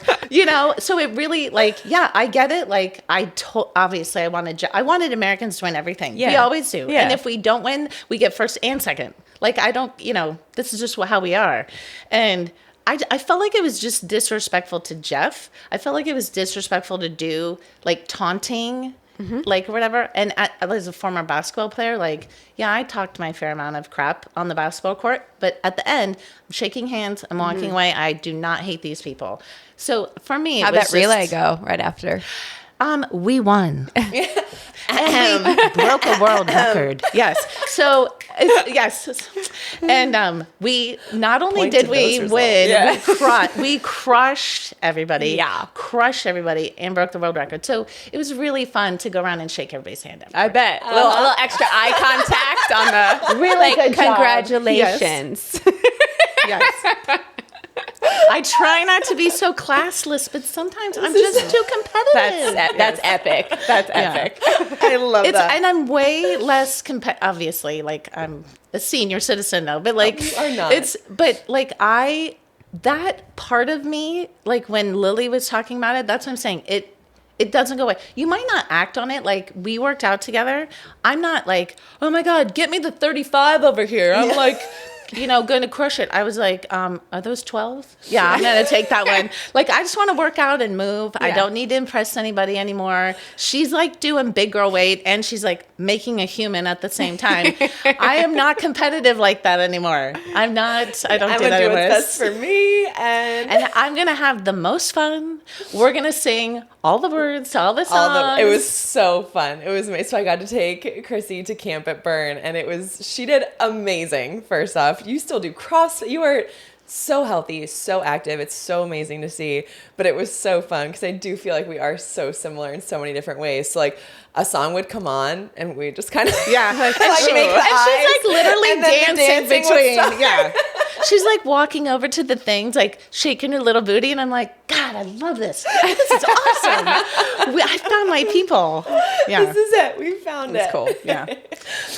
So it really I get it. Like obviously I wanted Americans to win everything. Yeah. We always do. Yeah. And if we don't win, we get first and second. Like I don't, this is just how we are. And I felt like it was just disrespectful to Jeff. I felt like it was disrespectful to do like taunting. Like whatever. And as a former basketball player, I talked my fair amount of crap on the basketball court, but at the end, I'm shaking hands, I'm walking away. I do not hate these people. So for me, how'd that relay go right after? We won. And we broke a world record. Yes. So, yes. And we, not only did we win, we crushed everybody. Yeah. Crushed everybody and broke the world record. So it was really fun to go around and shake everybody's hand after. I bet. A little extra eye contact on the, really good congratulations. Yes. I try not to be so classless, but sometimes I'm just too competitive. That's epic. That's epic. I love that. And I'm way less obviously, I'm a senior citizen now, but are not. That part of me, when Lily was talking about it, that's what I'm saying. It doesn't go away. You might not act on it. Like, we worked out together. I'm not like, oh my God, get me the 35 over here. I'm like, going to crush it. I was like, are those 12? Yeah, I'm going to take that one. Like, I just want to work out and move. I don't need to impress anybody anymore. She's like doing big girl weight and she's like making a human at the same time. I am not competitive like that anymore. I'm not. I don't do that anymore. I'm going to do what's best for me. And I'm going to have the most fun. We're going to sing all the words to all the songs. It was so fun. It was amazing. So I got to take Crissy to camp at Burn, and she did amazing. First off, you still do CrossFit. You are so healthy, so active. It's so amazing to see. But it was so fun because I do feel like we are so similar in so many different ways. So like a song would come on, and we just kind of make the eyes, she's like literally dancing between. Yeah. She's like walking over to the things, like shaking her little booty. And I'm like, God, I love this. This is awesome. I found my people. Yeah. This is it. We found it. It's cool. Yeah.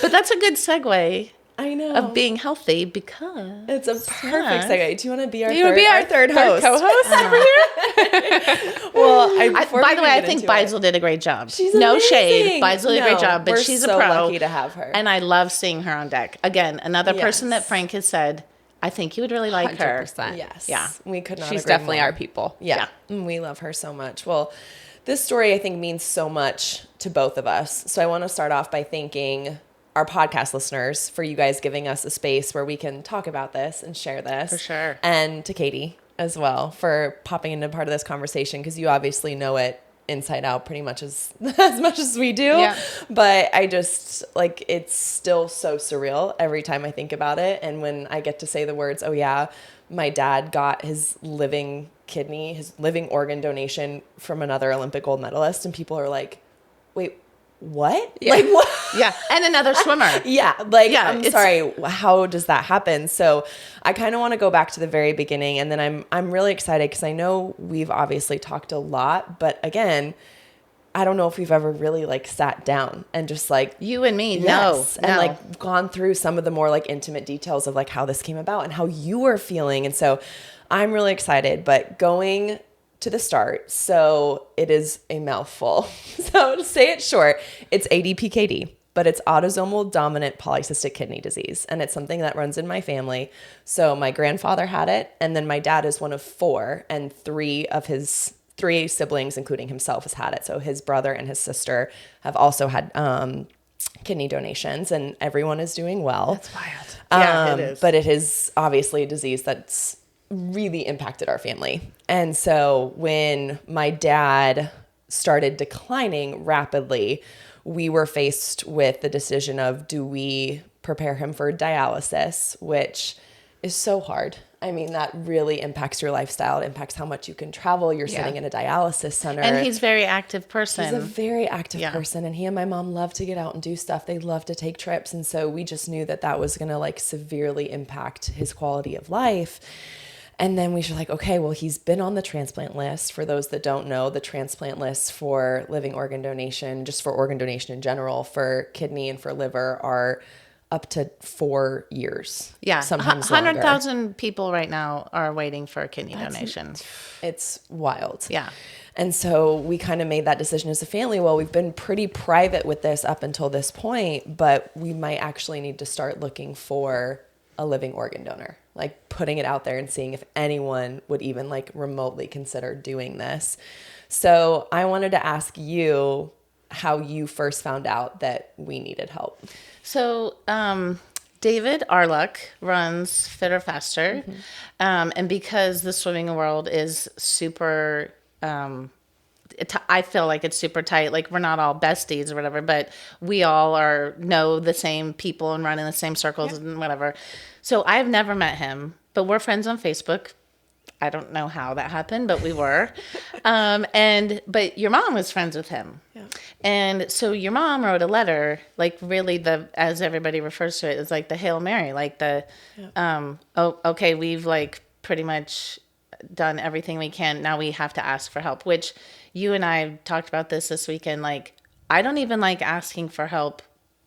But that's a good segue. I know. Of being healthy because. It's a perfect segue. Do you want to be our third host? Co-host over here? Well, by the way, I think Beisel did a great job. She's no amazing. shade. Beisel did a great job, but she's so a pro. Lucky to have her. And I love seeing her on deck. Again, another person that Frank has said, I think you would really like 100%. her. Yes. Yeah. We could not. She's agree definitely more. our people. Yeah. We love her so much. Well, this story I think means so much to both of us. So I want to start off by thanking our podcast listeners for you guys giving us a space where we can talk about this and share this. For sure. And to Katie as well for popping into part of this conversation because you obviously know it inside out pretty much as much as we do. Yeah. But I just like it's still so surreal every time I think about it. And when I get to say the words, oh yeah, my dad got his living kidney, his living organ donation from another Olympic gold medalist, and people are like, wait, what? Yeah. Like what? Yeah. And another swimmer. I'm sorry, how does that happen? So I kind of want to go back to the very beginning, and then I'm really excited because I know we've obviously talked a lot, but again, I don't know if we've ever really like sat down and just like you and me, no, and like gone through some of the more like intimate details of like how this came about and how you were feeling. And so I'm really excited, but going to the start. So it is a mouthful. So to say it short, it's ADPKD, but it's autosomal dominant polycystic kidney disease. And it's something that runs in my family. So my grandfather had it. And then my dad is one of 4, and 3 of his 3 siblings, including himself, has had it. So his brother and his sister have also had kidney donations, and everyone is doing well. That's wild. Yeah, it is. But it is obviously a disease that's really impacted our family. And so when my dad started declining rapidly, we were faced with the decision of, do we prepare him for dialysis, which is so hard. I mean, that really impacts your lifestyle. It impacts how much you can travel. You're sitting in a dialysis center. And he's a very active person. He's a very active person. And he and my mom love to get out and do stuff. They love to take trips. And so we just knew that that was going to like severely impact his quality of life. And then we were like, okay, well, he's been on the transplant list. For those that don't know, the transplant list for living organ donation, just for organ donation in general, for kidney and for liver, are up to 4 years. Yeah. Sometimes 100,000 people right now are waiting for a kidney donation. It's wild. Yeah. And so we kind of made that decision as a family. Well, we've been pretty private with this up until this point, but we might actually need to start looking for a living organ donor, like putting it out there and seeing if anyone would even like remotely consider doing this. So I wanted to ask you how you first found out that we needed help. So David Arluck runs Fitter Faster. And because the swimming world is super, I feel like it's super tight. Like we're not all besties or whatever, but we all know the same people and run in the same circles and whatever. So I've never met him, but we're friends on Facebook. I don't know how that happened, but we were. But your mom was friends with him. Yeah. And so your mom wrote a letter, like really as everybody refers to it, it's like the Hail Mary, like okay, we've like pretty much done everything we can. Now we have to ask for help, which you and I talked about this weekend. Like, I don't even like asking for help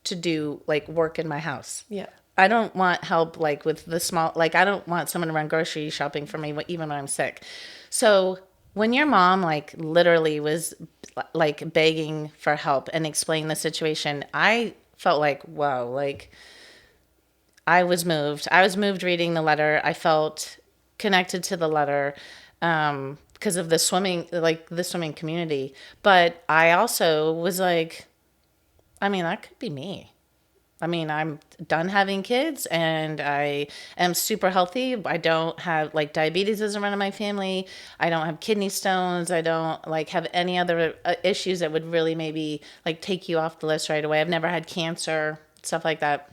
to do like work in my house. Yeah. I don't want help like with the small, like I don't want someone to run grocery shopping for me even when I'm sick. So when your mom like literally was like begging for help and explaining the situation, I felt like, whoa, like I was moved. I was moved reading the letter. I felt connected to the letter because of the swimming community. But I also was like, I mean, that could be me. I mean, I'm done having kids and I am super healthy. I don't have like diabetes doesn't run in my family. I don't have kidney stones. I don't like have any other issues that would really maybe like take you off the list right away. I've never had cancer, stuff like that.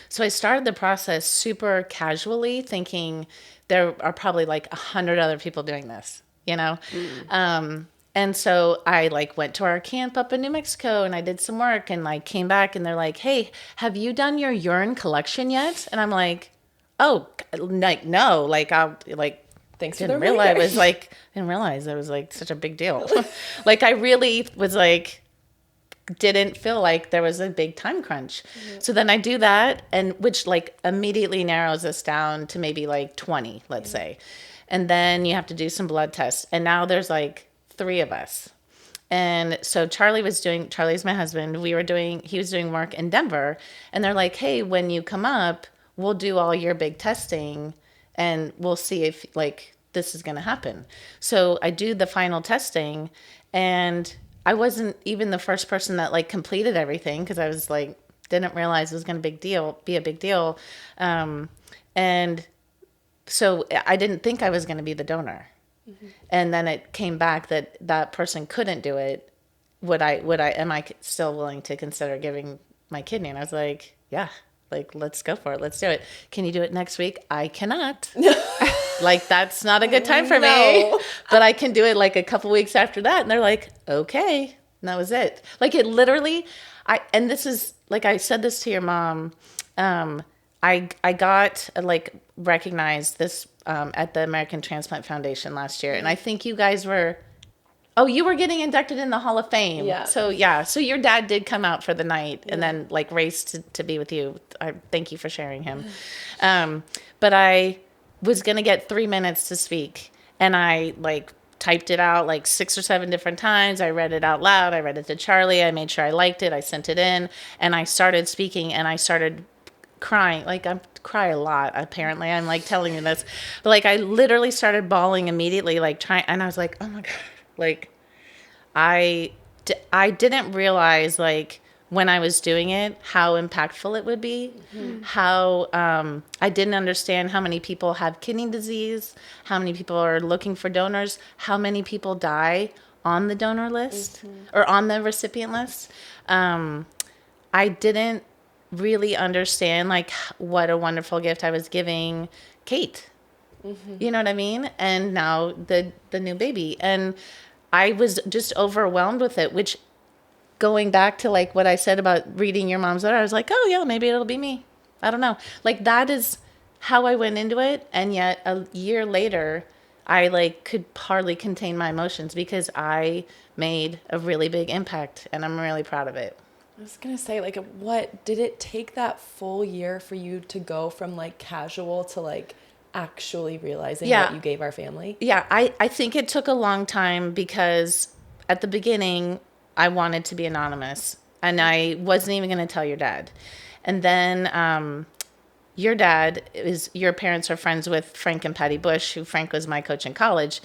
So I started the process super casually thinking there are probably like 100 other people doing this, you know? And so I like went to our camp up in New Mexico and I did some work and like came back and they're like, hey, have you done your urine collection yet? And I'm like, oh, like, no, like I'll like, Thanks for didn't the realize reminder. it was like, didn't realize it was like such a big deal. Like I really was like, didn't feel like there was a big time crunch. So then I do that and which like immediately narrows us down to maybe like 20, let's say. And then you have to do some blood tests. And now there's like 3 of us. And so Charlie's my husband. He was doing work in Denver and they're like, hey, when you come up, we'll do all your big testing and we'll see if like this is going to happen. So I do the final testing and I wasn't even the first person that like completed everything because I was like, didn't realize it was going to be a big deal. And so I didn't think I was going to be the donor. And then it came back that person couldn't do it. Am I still willing to consider giving my kidney? And I was like, yeah, like, let's go for it. Let's do it. Can you do it next week? I cannot. Like, that's not a good time for me, but I can do it like a couple weeks after that. And they're like, okay. And that was it. Like it literally, and this is like, I said this to your mom. I got like recognized this at the American Transplant Foundation last year. And I think you guys were, you were getting inducted in the Hall of Fame. Yeah. So yeah. So your dad did come out for the night and then like raced to be with you. I thank you for sharing him. But I was going to get 3 minutes to speak and I like typed it out like 6 or 7 different times. I read it out loud. I read it to Charlie. I made sure I liked it. I sent it in and I started speaking and I started crying. Like I cry a lot, apparently. I'm like telling you this, but like I literally started bawling immediately, like trying, and I was like, oh my God, like I didn't realize like when I was doing it, how impactful it would be, how I didn't understand how many people have kidney disease, how many people are looking for donors, how many people die on the donor list or on the recipient list. I didn't really understand like what a wonderful gift I was giving Kate. You know what I mean? And now the new baby. And I was just overwhelmed with it, which going back to like what I said about reading your mom's letter, I was like, oh yeah, maybe it'll be me. I don't know. Like that is how I went into it. And yet a year later, I like could hardly contain my emotions because I made a really big impact and I'm really proud of it. I was going to say, like, what did it take that full year for you to go from like casual to like actually realizing what you gave our family? Yeah, I think it took a long time because at the beginning I wanted to be anonymous and I wasn't even going to tell your dad. And then your parents are friends with Frank and Patty Bush, who Frank was my coach in college.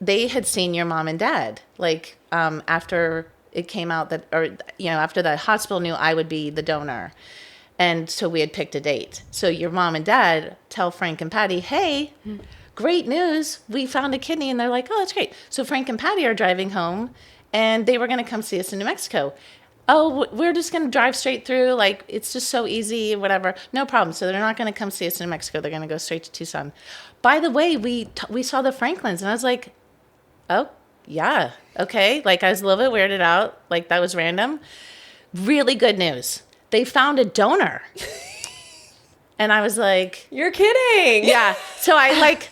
They had seen your mom and dad like after it came out that, or, you know, after the hospital knew I would be the donor. And so we had picked a date. So your mom and dad tell Frank and Patty, hey, great news. We found a kidney. And they're like, oh, that's great. So Frank and Patty are driving home and they were going to come see us in New Mexico. Oh, we're just going to drive straight through. Like, it's just so easy, whatever. No problem. So they're not going to come see us in New Mexico. They're going to go straight to Tucson. By the way, we saw the Franklins and I was like, oh, yeah, okay. Like I was a little bit weirded out. Like that was random. Really good news. They found a donor. And I was like, you're kidding. Yeah. So I like,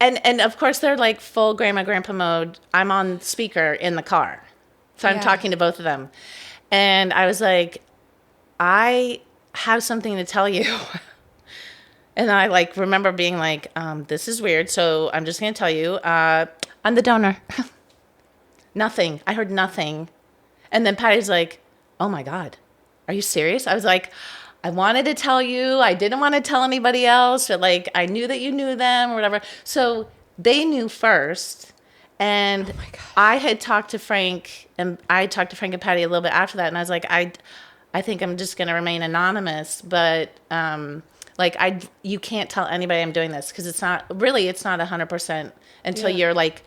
and of course they're like full grandma, grandpa mode. I'm on speaker in the car. So I'm talking to both of them. And I was like, I have something to tell you. And I like remember being like, this is weird. So I'm just going to tell you, I'm the donor. Nothing. I heard nothing. And then Patty's like, oh my God, are you serious? I was like, I wanted to tell you. I didn't want to tell anybody else. But like, I knew that you knew them or whatever. So they knew first. And I had talked to Frank, and I talked to Frank and Patty a little bit after that. And I was like, I think I'm just going to remain anonymous. But like, you can't tell anybody I'm doing this, because it's not 100% until you're like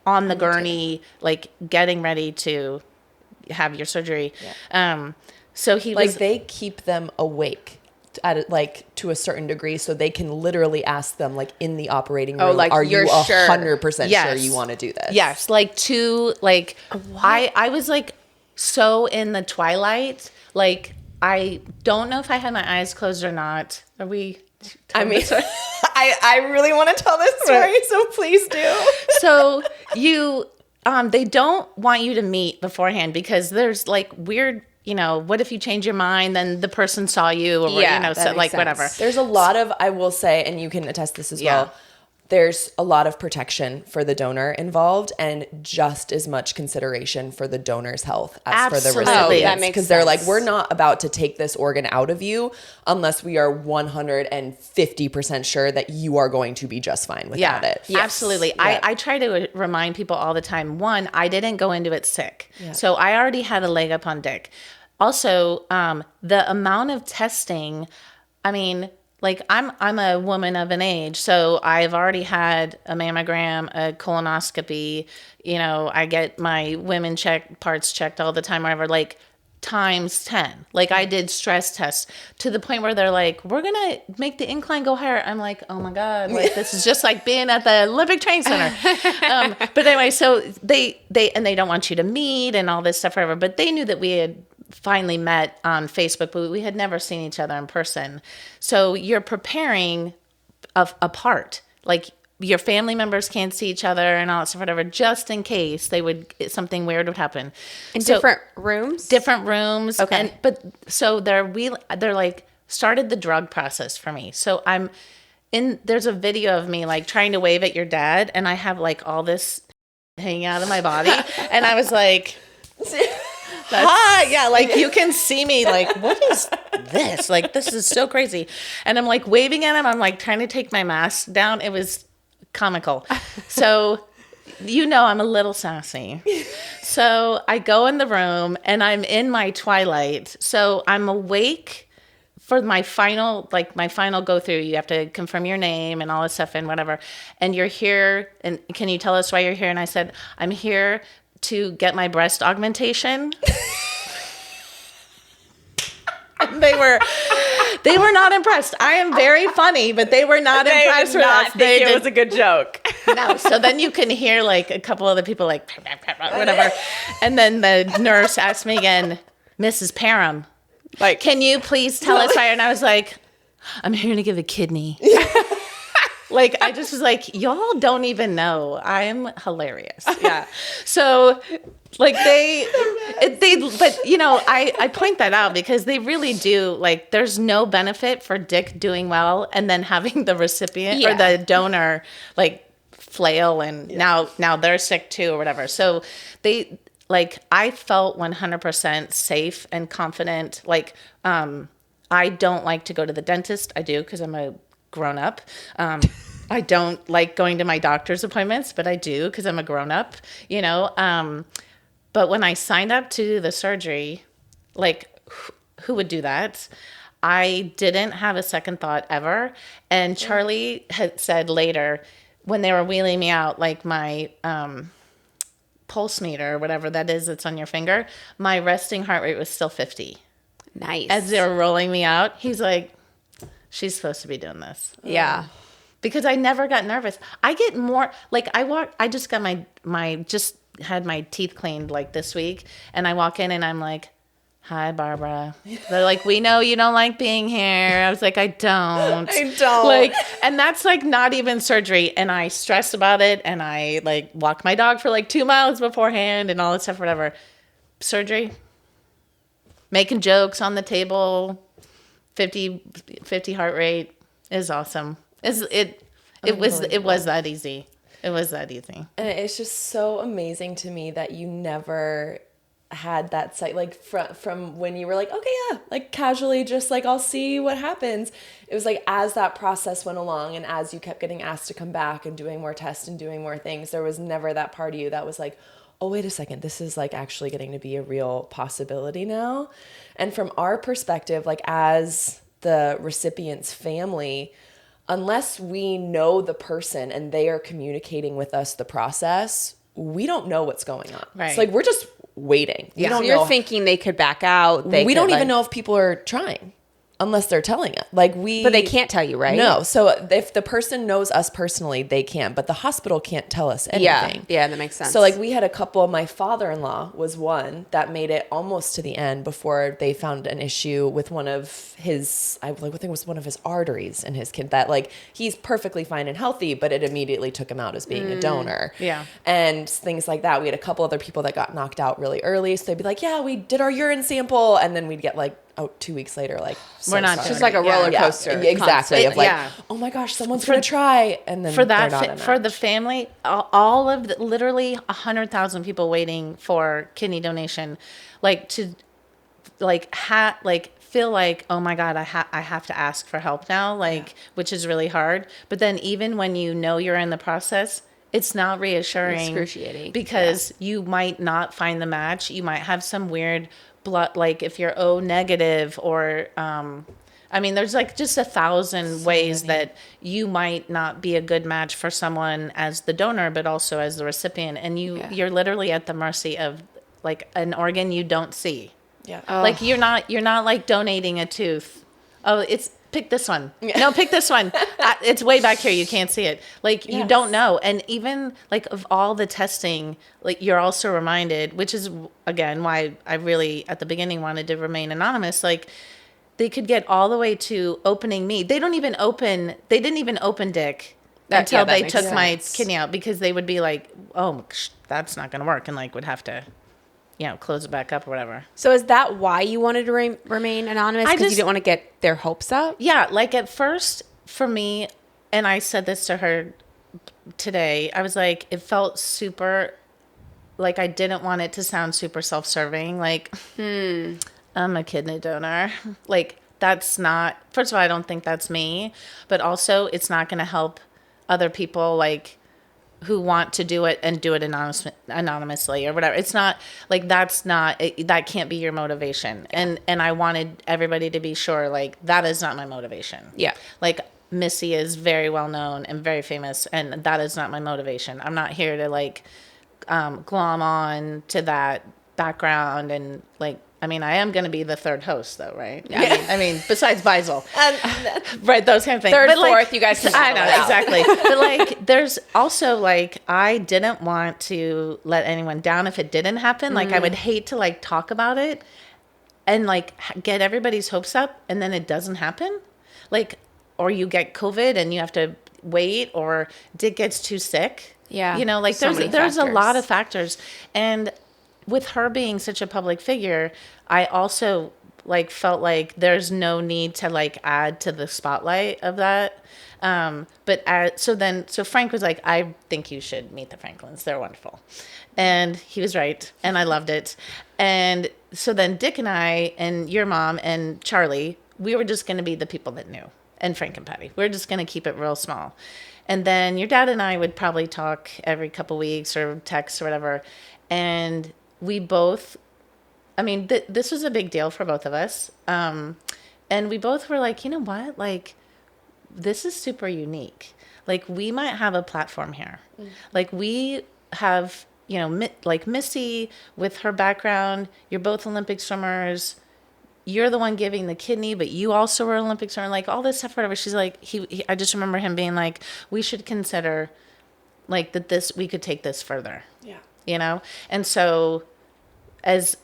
on the gurney, like getting ready to have your surgery. So he like was, they keep them awake to a certain degree, so they can literally ask them like in the operating room, like, are you you're sure? 100% Yes. sure you want to do this? yes, like I was like so in the twilight. Like, I don't know if I had my eyes closed or not. Are we? I mean, I really want to tell this story, so please do. So they don't want you to meet beforehand, because there's like weird, what if you change your mind, then the person saw you, or that so makes like sense. whatever. There's a lot of, I will say, and you can attest this as well, there's a lot of protection for the donor involved, and just as much consideration for the donor's health as for the Absolutely. recipient. That makes Because they're like, sense. we're not about to take this organ out of you unless we are 150% sure that you are going to be just fine without it. Yes. Absolutely. Yeah. I try to remind people all the time, one, I didn't go into it sick. So I already had a leg up on Dick. Also, the amount of testing, I mean, like I'm a woman of an age, so I've already had a mammogram, a colonoscopy, I get my women parts checked all the time, whatever, like times 10. Like, I did stress tests to the point where they're like, we're going to make the incline go higher. I'm like, oh my God, like this is just like being at the Olympic Training Center. But anyway, so they don't want you to meet and all this stuff forever, but they knew that we had finally met on Facebook, but we had never seen each other in person. So you're preparing apart, like your family members can't see each other and all that stuff, whatever, just in case something weird would happen. In different rooms? Different rooms. Okay. But so they're like started the drug process for me. So there's a video of me like trying to wave at your dad, and I have like all this hanging out of my body. And I was like, like you can see me like, what is this? Like, this is so crazy. And I'm like waving at him. I'm like trying to take my mask down. It was comical. So, I'm a little sassy. So I go in the room and I'm in my twilight. So I'm awake for my final go through. You have to confirm your name and all this stuff and whatever. And you're here. And can you tell us why you're here? And I said, I'm here to get my breast augmentation. They were not impressed. I am very funny, but they were not impressed with us. It was a good joke. No, so then you can hear like a couple other people like whatever, and then the nurse asked me again, Mrs. Perham, like, can you please tell us why? And I was like, I'm here to give a kidney. Like, I just was like, y'all don't even know. I'm hilarious. Yeah. So, like, I point that out because they really do, like, there's no benefit for Dick doing well and then having the recipient or the donor, like, flail and now they're sick too or whatever. So, I felt 100% safe and confident. Like, I don't like to go to the dentist. I do because I'm a grown up. I don't like going to my doctor's appointments, but I do because I'm a grown up, but when I signed up to do the surgery, like who would do that? I didn't have a second thought ever. And Charlie had said later when they were wheeling me out, like my pulse meter or whatever that is that's on your finger, my resting heart rate was still 50. Nice. As they were rolling me out, he's like, she's supposed to be doing this. Yeah. Because I never got nervous. I get more, like I just got just had my teeth cleaned like this week. And I walk in and I'm like, hi, Barbara. They're like, we know you don't like being here. I was like, I don't. Like, and that's like not even surgery. And I stress about it. And I like walk my dog for like 2 miles beforehand and all that stuff, whatever. Surgery. Making jokes on the table. 50 heart rate is awesome. It was that easy. It was that easy. And it's just so amazing to me that you never had that site, like from when you were like, okay, yeah, like casually just like, I'll see what happens. It was like, as that process went along and as you kept getting asked to come back and doing more tests and doing more things, there was never that part of you that was like, oh, wait a second, this is like actually getting to be a real possibility now. And from our perspective, like as the recipient's family, unless we know the person and they are communicating with us the process, we don't know what's going on. Right. So like, we're just waiting. We don't So you're know. thinking they could back out. We don't even know if people are trying unless they're telling us. Like But they can't tell you, right? No. So if the person knows us personally, they can, but the hospital can't tell us anything. Yeah, that makes sense. So like we had a couple, my father-in-law was one that made it almost to the end before they found an issue with one of his, I think it was one of his arteries in his kid that like, he's perfectly fine and healthy, but it immediately took him out as being a donor. Yeah. And things like that. We had a couple other people that got knocked out really early. So they'd be like, yeah, we did our urine sample. And then we'd get like, 2 weeks later, like, We're not sorry. just like a roller coaster. Yeah, exactly. Of like, Yeah. oh my gosh, someone's going to try. And then For they're that, not for the family, all of the, literally 100,000 people waiting for kidney donation, like to, like, feel like, oh my God, I have to ask for help now, like, which is really hard. But then even when you know you're in the process, it's not reassuring. Excruciating. Because you might not find the match. You might have some weird blood, like if you're O negative or, I mean, there's like just 1,000 ways that you might not be a good match for someone as the donor, but also as the recipient. And you're literally at the mercy of like an organ you don't see. Yeah. Like you're not like donating a tooth. Oh, pick this one. No, pick this one. It's way back here. You can't see it. Like you don't know. And even like of all the testing, like you're also reminded, which is again why I really at the beginning wanted to remain anonymous. Like they could get all the way to opening me. They didn't even open Dick until they took my kidney out because they would be like, oh, that's not going to work. And like would have to, close it back up or whatever. So is that why you wanted to remain anonymous? Because you didn't want to get their hopes up? Yeah, like at first for me, and I said this to her today, I was like, it felt super, like I didn't want it to sound super self-serving. Like, I'm a kidney donor. Like that's not, first of all, I don't think that's me, but also it's not going to help other people like who want to do it and do it anonymously or whatever. It's not like that can't be your motivation. And I wanted everybody to be sure like that is not my motivation. Yeah. Like Missy is very well known and very famous and that is not my motivation. I'm not here to like glom on to that background and like, I mean, I am going to be the third host, though, right? Yeah. I mean, besides Beisel, right? Those kind of things. Third, but like, fourth, you guys can I know, exactly. But like, there's also like, I didn't want to let anyone down if it didn't happen. Like, I would hate to like talk about it and like get everybody's hopes up, and then it doesn't happen. Like, or you get COVID and you have to wait, or Dick gets too sick. Yeah. Like So there's a many lot factors. of factors, and with her being such a public figure, I also like felt like there's no need to like add to the spotlight of that. So Frank was like, I think you should meet the Franklins. They're wonderful. And he was right. And I loved it. And so then Dick and I and your mom and Charlie, we were just going to be the people that knew. And Frank and Patty. We're just going to keep it real small. And then your dad and I would probably talk every couple weeks or text or whatever. And we both, I mean, this was a big deal for both of us. And we both were like, you know what? Like, this is super unique. Like, we might have a platform here. Like, we have, like Missy with her background. You're both Olympic swimmers. You're the one giving the kidney, but you also were an Olympic swimmer. Like, all this stuff, whatever. She's like, I just remember him being like, we should consider, like, that we could take this further. Yeah. And so as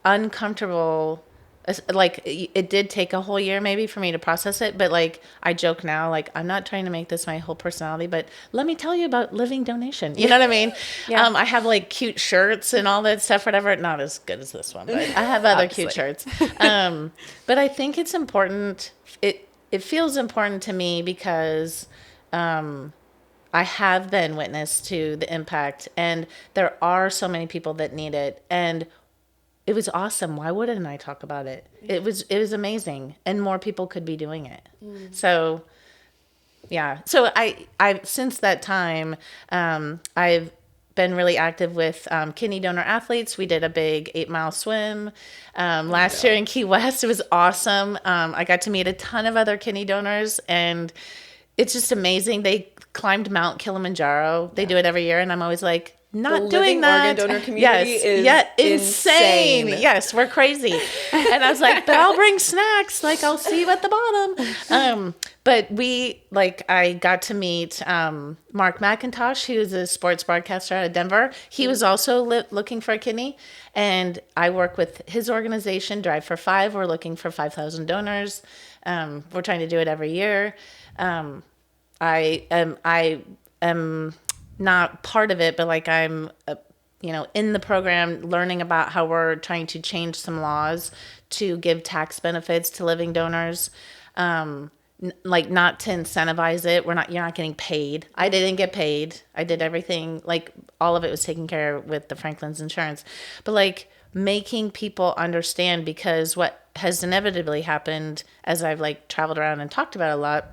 uncomfortable as, like, it did take a whole year maybe for me to process it, but like I joke now, like I'm not trying to make this my whole personality, but let me tell you about living donation. You know what I mean? Yeah. I have like cute shirts and all that stuff, whatever. Not as good as this one, but I have other cute shirts. But I think it's important. It feels important to me because I have been witness to the impact, and there are so many people that need it. And it was awesome. Why wouldn't I talk about it? It was amazing, and more people could be doing it. So, yeah. So I since that time, I've been really active with kidney donor athletes. We did a big 8-mile swim last year in Key West. It was awesome. I got to meet a ton of other kidney donors, and it's just amazing. They climbed Mount Kilimanjaro. They do it every year, and I'm always like, not doing that. The living organ donor community is insane. Yes, we're crazy. And I was like, but I'll bring snacks. Like, I'll see you at the bottom. But I got to meet Mark McIntosh, who's a sports broadcaster out of Denver. He was also looking for a kidney. And I work with his organization, Drive for 5. We're looking for 5,000 donors. We're trying to do it every year. I am not part of it, but like I'm, in the program learning about how we're trying to change some laws to give tax benefits to living donors. Like not to incentivize it. You're not getting paid. I didn't get paid. I did everything, like all of it was taken care of with the Franklin's insurance, but like making people understand, because what has inevitably happened as I've like traveled around and talked about it a lot.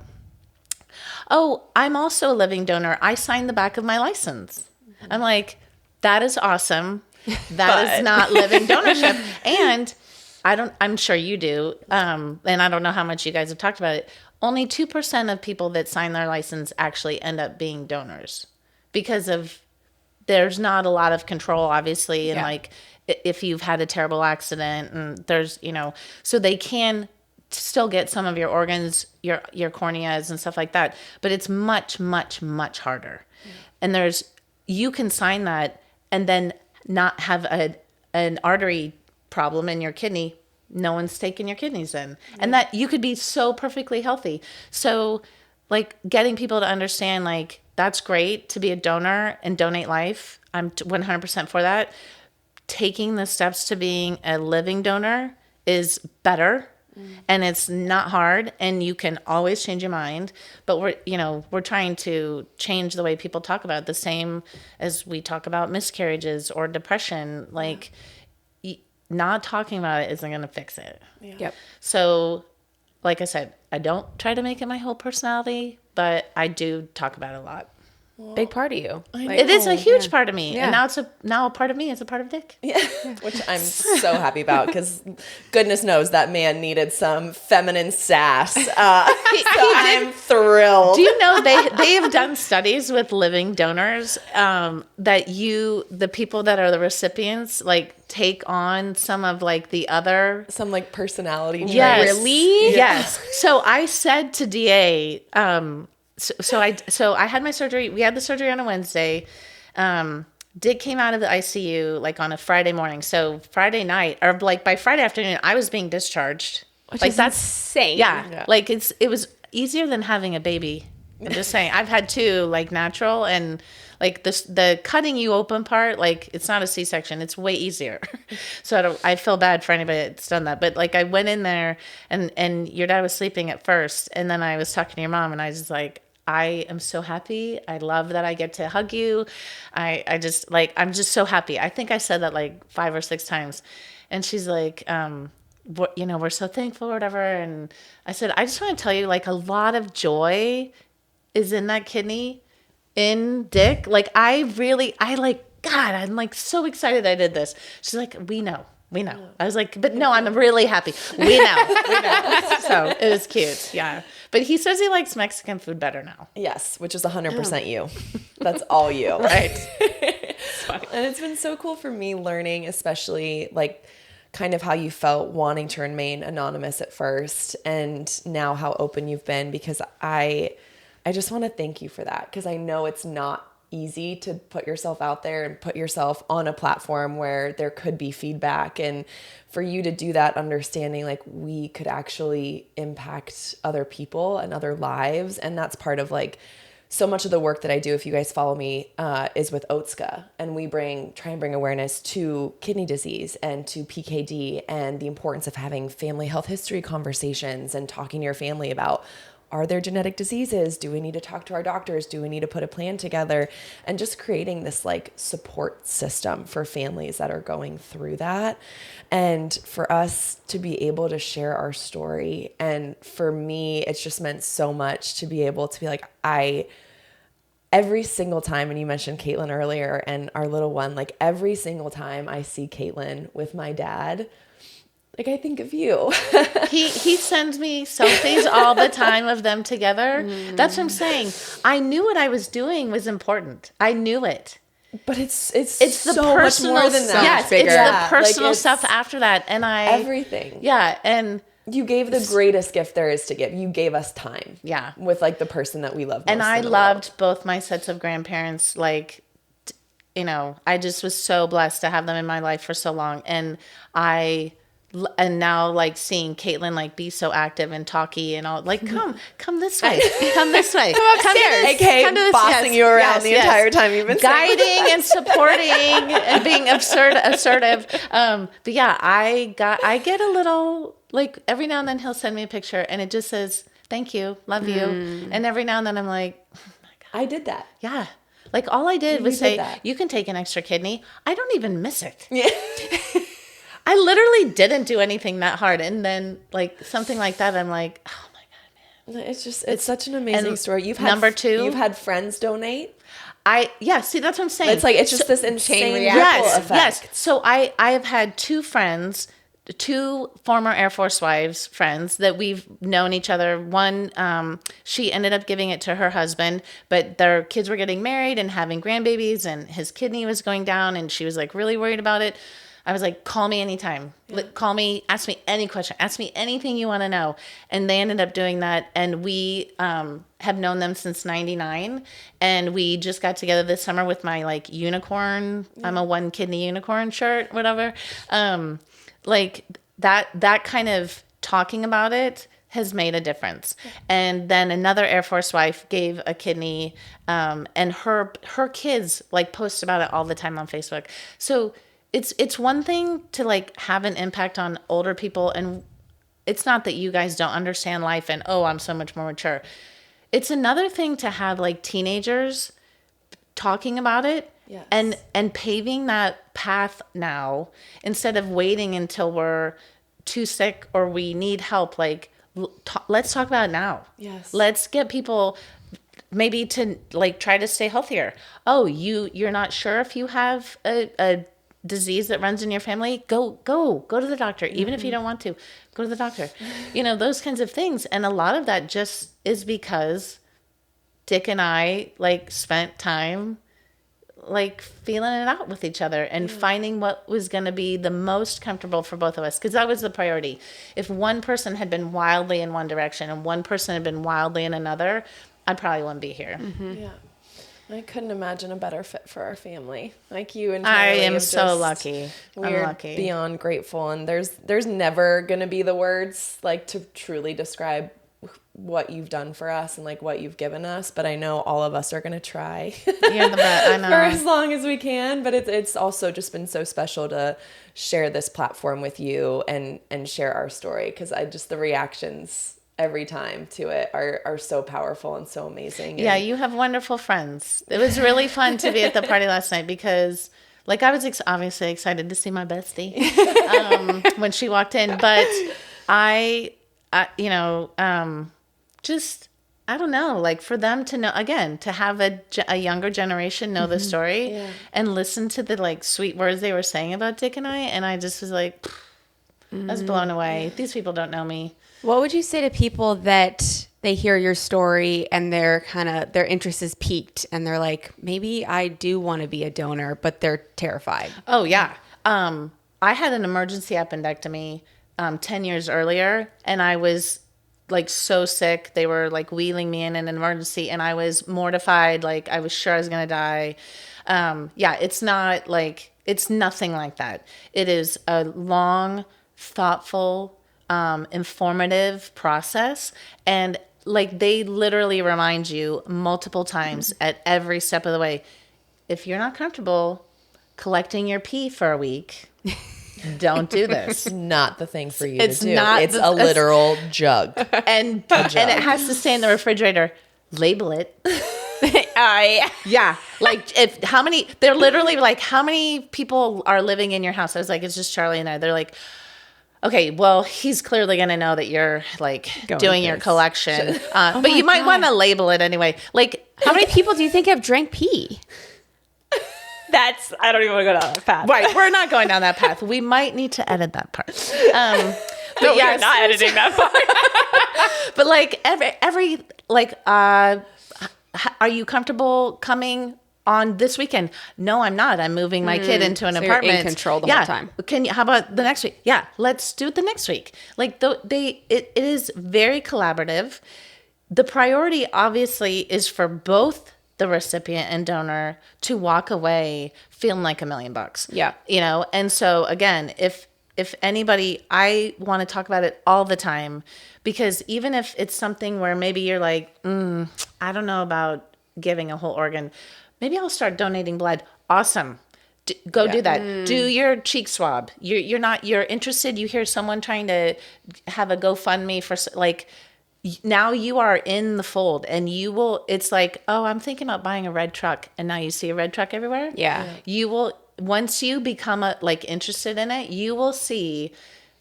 Oh, I'm also a living donor. I signed the back of my license. I'm like, that is awesome. That is not living donorship. And I'm sure you do. And I don't know how much you guys have talked about it. Only 2% of people that sign their license actually end up being donors, because there's not a lot of control, obviously. And like, if you've had a terrible accident and there's, so they can still get some of your organs, your corneas and stuff like that, but it's much, much, much harder. And you can sign that and then not have an artery problem in your kidney. No one's taking your kidneys in, and that you could be so perfectly healthy. So like getting people to understand, like, that's great to be a donor and donate life. I'm 100% for that. Taking the steps to being a living donor is better. And it's not hard, and you can always change your mind. But we're trying to change the way people talk about it, the same as we talk about miscarriages or depression. Like, not talking about it isn't going to fix it. Yeah. Yep. So, like I said, I don't try to make it my whole personality, but I do talk about it a lot. Big part of you. It is a huge part of me. Yeah. And now a part of me is a part of Dick. Yeah. Which I'm so happy about, because goodness knows that man needed some feminine sass. I'm thrilled. Do you know they have done studies with living donors that the people that are the recipients like take on some of like the other like personality traits. Yes. Really? Yes. So I said to DA, So I had my surgery. We had the surgery on a Wednesday. Dick came out of the ICU like on a Friday morning. So Friday night, or like by Friday afternoon, I was being discharged. Which like is insane. Yeah. Like it was easier than having a baby. I'm just saying. I've had 2 like natural, and like the cutting you open part, like it's not a C-section. It's way easier. So I feel bad for anybody that's done that. But like I went in there and your dad was sleeping at first, and then I was talking to your mom, and I was just like, I am so happy. I love that I get to hug you. I just like, I'm just so happy. I think I said that like 5 or 6 times. And she's like, we're so thankful or whatever. And I said, I just want to tell you, like, a lot of joy is in that kidney, in Dick. Like, God, I'm like so excited I did this. She's like, we know. I was like, but no, I'm really happy. We know. So it was cute. Yeah. But he says he likes Mexican food better now. Yes, which is 100% you. That's all you. Right. And it's been so cool for me learning, especially like kind of how you felt wanting to remain anonymous at first, and now how open you've been, because I just want to thank you for that, because I know it's not easy to put yourself out there and put yourself on a platform where there could be feedback, and for you to do that, understanding like we could actually impact other people and other lives. And that's part of like so much of the work that I do, if you guys follow me, is with Otska, and we try and bring awareness to kidney disease and to PKD and the importance of having family health history conversations and talking to your family about, are there genetic diseases? Do we need to talk to our doctors? Do we need to put a plan together? And just creating this like support system for families that are going through that. And for us to be able to share our story. And for me, it's just meant so much to be able to be like, every single time, and you mentioned Caitlin earlier and our little one, like every single time I see Caitlin with my dad, like I think of you. He sends me selfies all the time of them together. That's what I'm saying. I knew what I was doing was important. I knew it. But it's the so personal much more than that. Yes, bigger. it's Yeah, the personal like, stuff after that. And everything. Yeah, and You gave the greatest gift there is to give. You gave us time. Yeah. With like the person that we love most. and I in the loved world. both my sets of grandparents. Like, I just was so blessed to have them in my life for so long. And now like seeing Caitlin like be so active and talky and all, like come this way, come this way, come upstairs. AKA come to this- bossing yes, you around yes, the yes. entire time you've been guiding and supporting and being assertive. But yeah, I get a little, like every now and then he'll send me a picture and it just says, thank you, love you. And every now and then I'm like, I did that. yeah. Like all I did You was did say, that. you can take an extra kidney. I don't even miss it. Yeah. I literally didn't do anything that hard. And then like something like that, I'm like, oh my God, man. It's such an amazing and story. You've had number two- you've had friends donate. See, that's what I'm saying. It's like it's just this insane reaction. ripple Yes, effect. yes. So I have had two friends, two former Air Force wives friends that we've known each other. One, she ended up giving it to her husband, but their kids were getting married and having grandbabies, and his kidney was going down, and she was like really worried about it. I was like, call me anytime. Call me, ask me any question, ask me anything you want to know. And they ended up doing that. And we have known them since 99. And we just got together this summer with my like unicorn, I'm a one kidney unicorn shirt, whatever. Like that kind of talking about it has made a difference. And then another Air Force wife gave a kidney, and her kids like post about it all the time on Facebook. So it's one thing to like have an impact on older people, and it's not that you guys don't understand life and I'm so much more mature. It's another thing to have like teenagers talking about it. Yes. And paving that path now instead of waiting until we're too sick or we need help. Like, let's talk about it now. Yes. Let's get people maybe to like try to stay healthier. Oh, you're not sure if you have a disease that runs in your family? Go to the doctor. Even if you don't want to, go to the doctor. Those kinds of things. And a lot of that just is because Dick and I like spent time like feeling it out with each other and finding what was going to be the most comfortable for both of us, because that was the priority. If one person had been wildly in one direction and one person had been wildly in another, I probably wouldn't be here. Yeah. I couldn't imagine a better fit for our family. Like you and I Charlie am have so just- lucky. I'm We're lucky. beyond grateful, and there's never gonna be the words like to truly describe what you've done for us and like what you've given us. But I know all of us are gonna try You're the best. I know. for as long as we can. But it's also just been so special to share this platform with you and share our story, because the reactions every time to it are so powerful and so amazing. Yeah, And you have wonderful friends. It was really fun to be at the party last night because, like, I was obviously excited to see my bestie when she walked in, but I don't know, like for them to know, again, to have a younger generation know the story and listen to the like sweet words they were saying about Dick and I just was like, I was blown away. These people don't know me. What would you say to people that they hear your story and their interest is piqued and they're like, maybe I do want to be a donor, but they're terrified? Oh yeah. I had an emergency appendectomy 10 years earlier, and I was like so sick. They were like wheeling me in an emergency, and I was mortified. Like I was sure I was going to die. It's nothing like that. It is a long, thoughtful, informative process. And like they literally remind you multiple times at every step of the way, if you're not comfortable collecting your pee for a week, don't do this. Not the thing for you It's to do. not It's a literal jug. And it has to stay in the refrigerator. Label it. Yeah. Like they're literally like, how many people are living in your house? I was like, it's just Charlie and I. They're like, okay, well, he's clearly going to know that you're like doing your collection. But you might want to label it anyway. Like, how many people do you think have drank pee? I don't even want to go down that path. Right. We're not going down that path. We might need to edit that part. But yeah, not editing that part. But like every like, are you comfortable coming on this weekend? No, I'm not. I'm moving my kid into an apartment. You're in control the whole time. How about the next week? Yeah, let's do it the next week. Like it is very collaborative. The priority obviously is for both the recipient and donor to walk away feeling like $1 million. Yeah. And so again, if anybody, I want to talk about it all the time, because even if it's something where maybe you're like, I don't know about giving a whole organ, maybe I'll start donating blood. Awesome. Go do that. Do your cheek swab. You're interested. You hear someone trying to have a GoFundMe for like, now you are in the fold, and it's like, oh, I'm thinking about buying a red truck. And now you see a red truck everywhere. Yeah. You will, once you become interested in it, you will see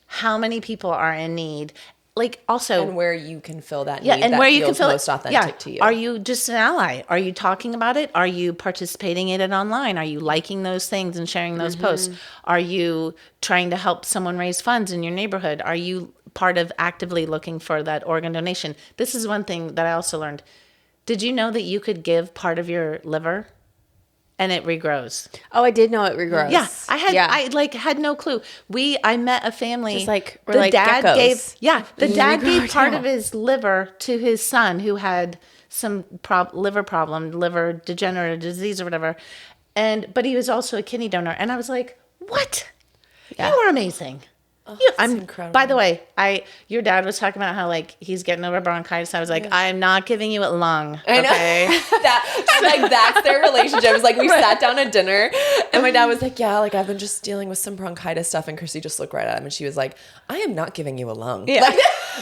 how many people are in need. Like also, and where you can fill that need, and that where you can feel most authentic to you. Are you just an ally? Are you talking about it? Are you participating in it online? Are you liking those things and sharing those posts? Are you trying to help someone raise funds in your neighborhood? Are you part of actively looking for that organ donation? This is one thing that I also learned. Did you know that you could give part of your liver and it regrows? Oh, I did know it regrows. Yeah, I had no clue. I met a family. Just like we're the like dad geckos. gave part of his liver to his son who had some liver problem, liver degenerative disease or whatever, but he was also a kidney donor. And I was like, what? Yeah. You are amazing. Oh, I'm incredible. By the way, your dad was talking about how like he's getting over bronchitis. I was like, I'm not giving you a lung. Okay. That's their relationship. It was like we sat down at dinner and my dad was like, yeah, like I've been just dealing with some bronchitis stuff, and Crissy just looked right at him and she was like, I am not giving you a lung. Yeah. Like,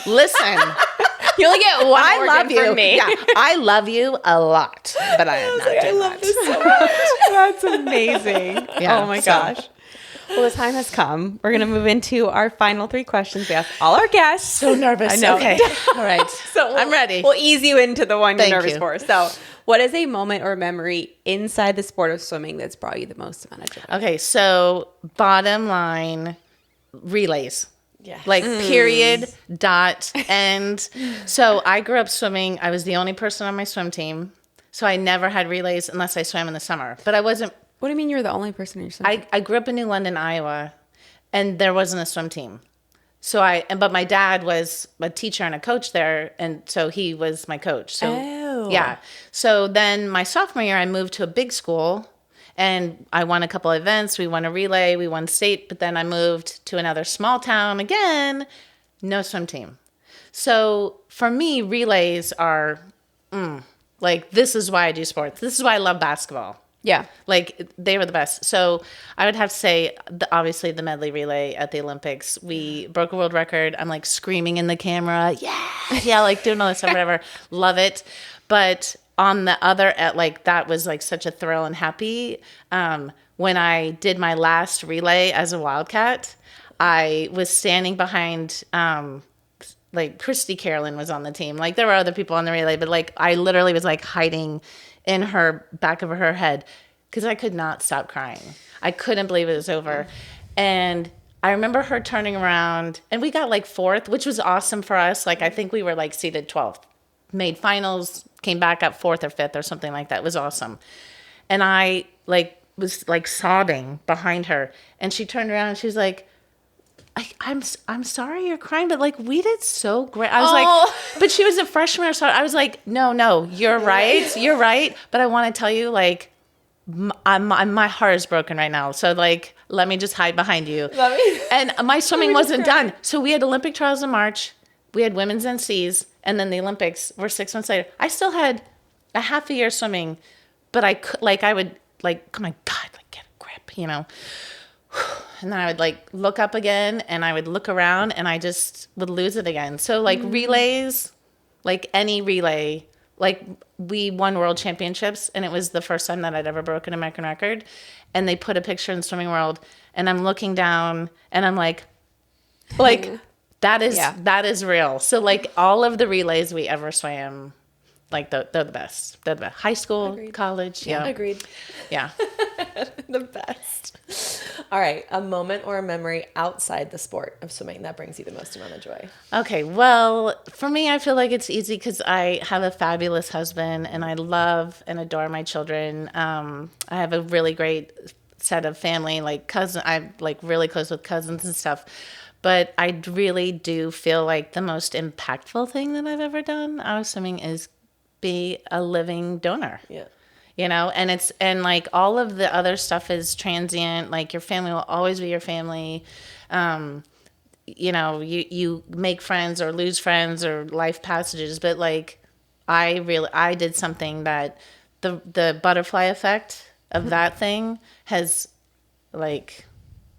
listen. You only get one I organ love you. from me. Yeah, I love you a lot, but I am not doing I love that. this so much. That's amazing. Yeah, oh my gosh. Well, the time has come. We're going to move into our final 3 questions we ask all our guests. So nervous. I know. Okay. All right. So I'm ready. We'll ease you into the one you're Thank nervous you. for. So what is a moment or memory inside the sport of swimming that's brought you the most amount of joy? Okay, so bottom line, relays. Yeah. Like period, dot, end. So I grew up swimming. I was the only person on my swim team. So I never had relays unless I swam in the summer. But I wasn't. What do you mean you're the only person in your swim team? I grew up in New London, Iowa, and there wasn't a swim team. So but my dad was a teacher and a coach there, and so he was my coach. So yeah. So then my sophomore year, I moved to a big school, and I won a couple of events. We won a relay, we won state, but then I moved to another small town again, no swim team. So for me, relays are like, this is why I do sports. This is why I love basketball. Yeah. Like, they were the best. So I would have to say, obviously, the medley relay at the Olympics, we broke a world record. I'm like screaming in the camera. Yeah, like doing all this stuff, whatever. Love it. But on the other, that was like such a thrill and happy. When I did my last relay as a Wildcat, I was standing behind, like Christy Carolyn was on the team. Like there were other people on the relay, but like I literally was like hiding in her back of her head because I could not stop crying. I couldn't believe it was over. And I remember her turning around, and we got like 4th, which was awesome for us. Like I think we were like seated 12th, made finals, came back up 4th or 5th or something like that. It was awesome. And I was like sobbing behind her, and she turned around and she was like, I'm sorry you're crying, but like we did so great. I was like, but she was a freshman or so. I was like, no, you're right. But I want to tell you, like, my heart is broken right now. So like, let me just hide behind you. And my swimming wasn't done. So we had Olympic trials in March. We had women's NCs, and then the Olympics were 6 months later. I still had a half a year swimming, but I would, like, oh my God, like get a grip, you know? and then I would like look up again, and I would look around, and I just would lose it again. So like relays, like any relay, like we won world championships, and it was the first time that I'd ever broken an American record. And they put a picture in Swimming World, and I'm looking down, and I'm like that is real. So like all of the relays we ever swam, like they're the best. They're the best. High school, college, yeah. Agreed. Yeah. The best. All right, a moment or a memory outside the sport of swimming that brings you the most amount of joy. Okay, well, for me, I feel like it's easy because I have a fabulous husband, and I love and adore my children. I have a really great set of family, like cousin. I'm like really close with cousins and stuff. But I really do feel like the most impactful thing that I've ever done out of swimming is be a living donor. Yeah. You know, and like all of the other stuff is transient. Like your family will always be your family. You know, you make friends or lose friends or life passages, but like I did something that the butterfly effect of that thing has like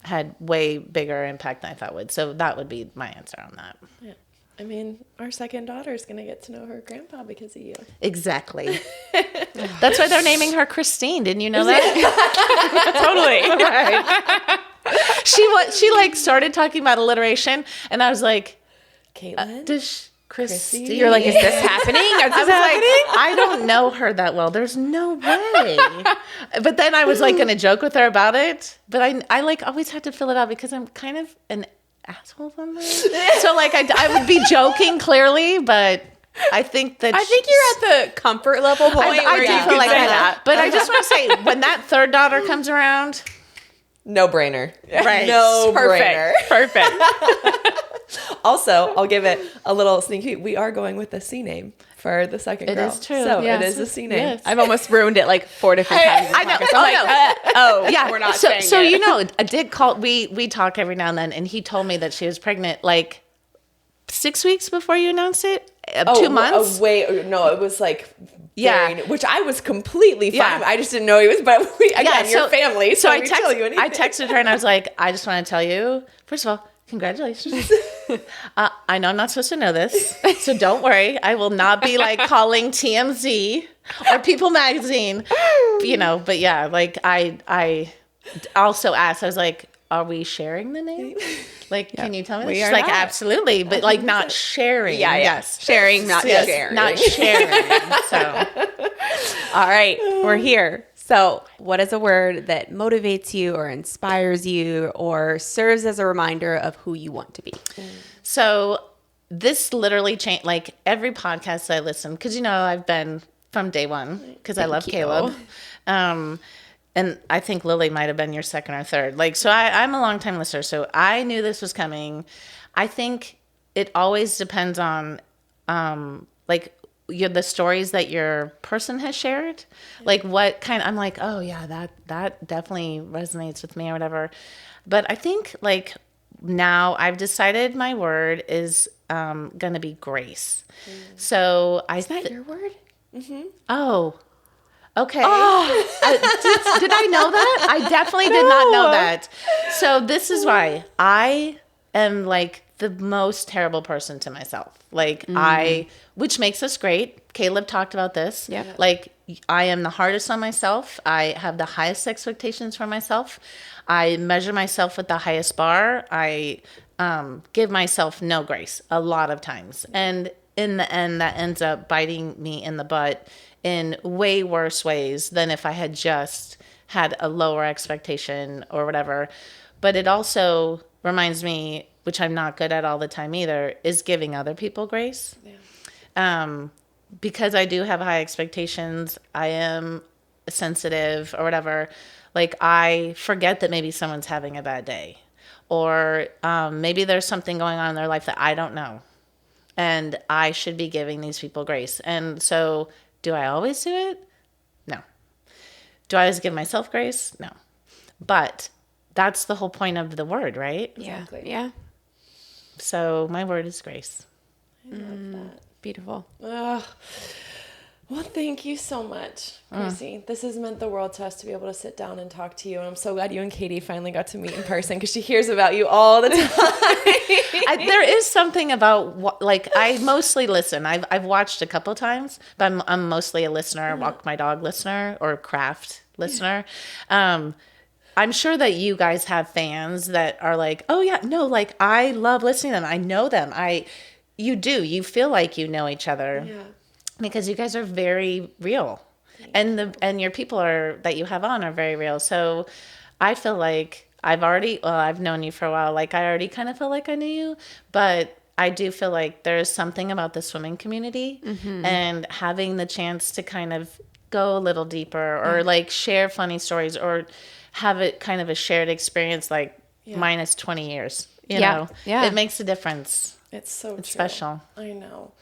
had way bigger impact than I thought it would. So that would be my answer on that. Yeah. I mean, our second daughter is going to get to know her grandpa because of you. Exactly. That's why they're naming her Christine. Didn't you know that? Totally. Right. She like started talking about alliteration, and I was like, Caitlin? Christine? You're like, is this happening? Is this happening? Like, I don't know her that well. There's no way. But then I was like going to joke with her about it. But I like always had to fill it out because I'm kind of an asshole sometimes. So like I would be joking clearly, but I think that you're at the comfort level point I where do you feel can like say that. But I just want to say, when that third daughter comes around, No brainer. right? No brainer. Perfect. Also, I'll give it a little sneak peek. We are going with the C name for the second girl. It is true. So Yes. it is a C name. Yes. I've almost ruined it like 4 different times. I know. Oh, Yeah, we're not so, saying so it. you know, I did call. We talk every now and then, and he told me that she was pregnant like 6 weeks before you announced it. 2 months. Oh, wait, no, it was like Yeah. which I was completely fine. Yeah. with. I just didn't know he was. But your family. So I we tell you anything. I texted her and I was like, I just want to tell you, first of all, congratulations. I know I'm not supposed to know this, so don't worry. I will not be like calling TMZ or People Magazine, you know. But yeah, like I also asked. I was like, "Are we sharing the name? Like, can you tell me?" We She's are like, not. "Absolutely," but like not sharing. Yeah. Yes, Sharing, not Yes, sharing. not sharing. So All right, we're here. So, what is a word that motivates you or inspires you or serves as a reminder of who you want to be? So this literally changed, like every podcast I listen, because, you know, I've been from day one because I love you. Caleb. And I think Lily might have been your second or third. Like, so I'm a longtime listener, so I knew this was coming. I think it always depends on, like, the stories that your person has shared. Like what kind, I'm like, oh yeah, that definitely resonates with me or whatever. But I think like now I've decided my word is gonna be grace. So Is that your word? oh, okay. Did I know that? I definitely did not know that. So this is why I am like the most terrible person to myself. Like which makes us great. Caleb talked about this. Yeah. Like I am the hardest on myself. I have the highest expectations for myself. I measure myself with the highest bar. I give myself no grace a lot of times. And in the end, that ends up biting me in the butt in way worse ways than if I had just had a lower expectation or whatever. But it also reminds me, which I'm not good at all the time either, is giving other people grace. Yeah. Because I do have high expectations, I am sensitive or whatever. Like I forget that maybe someone's having a bad day, or maybe there's something going on in their life that I don't know, and I should be giving these people grace. And so, do I always do it? No. Do I always give myself grace? No. But that's the whole point of the word, right? Exactly. Yeah. So my word is grace. I love that. Beautiful. Ugh. Well, thank you so much, Crissy. This has meant the world to us to be able to sit down and talk to you. And I'm so glad you and Katie finally got to meet in person because she hears about you all the time. There is something about, like, I mostly listen. I've watched a couple times, but I'm mostly a listener, walk my dog listener, or craft listener. I'm sure that you guys have fans that are like, oh yeah, no, like I love listening to them. I know them. You feel like you know each other. Yeah. Because you guys are very real, and your people that you have on are very real. So I feel like I've known you for a while. Like I already kind of feel like I knew you, but I do feel like there's something about the swimming community and having the chance to kind of go a little deeper or like share funny stories or have it kind of a shared experience, like minus 20 years, you know, it makes a difference. It's so true. Special. I know.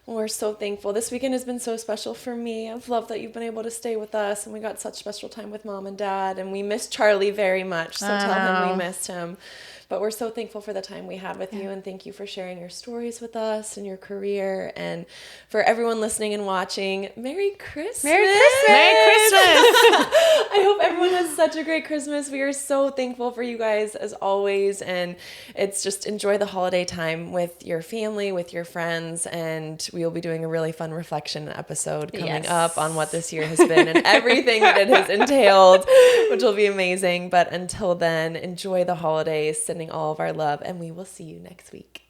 We're so thankful. This weekend has been so special for me. I've loved that you've been able to stay with us, and we got such special time with Mom and Dad, and we missed Charlie very much, so tell him we missed him. But we're so thankful for the time we had with you, and thank you for sharing your stories with us and your career. And for everyone listening and watching, Merry Christmas! Merry Christmas! Merry Christmas! I hope everyone has such a great Christmas. We are so thankful for you guys as always, and it's just enjoy the holiday time with your family, with your friends, and we will be doing a really fun reflection episode coming up on what this year has been and everything that it has entailed, which will be amazing. But until then, enjoy the holidays, sending all of our love, and we will see you next week.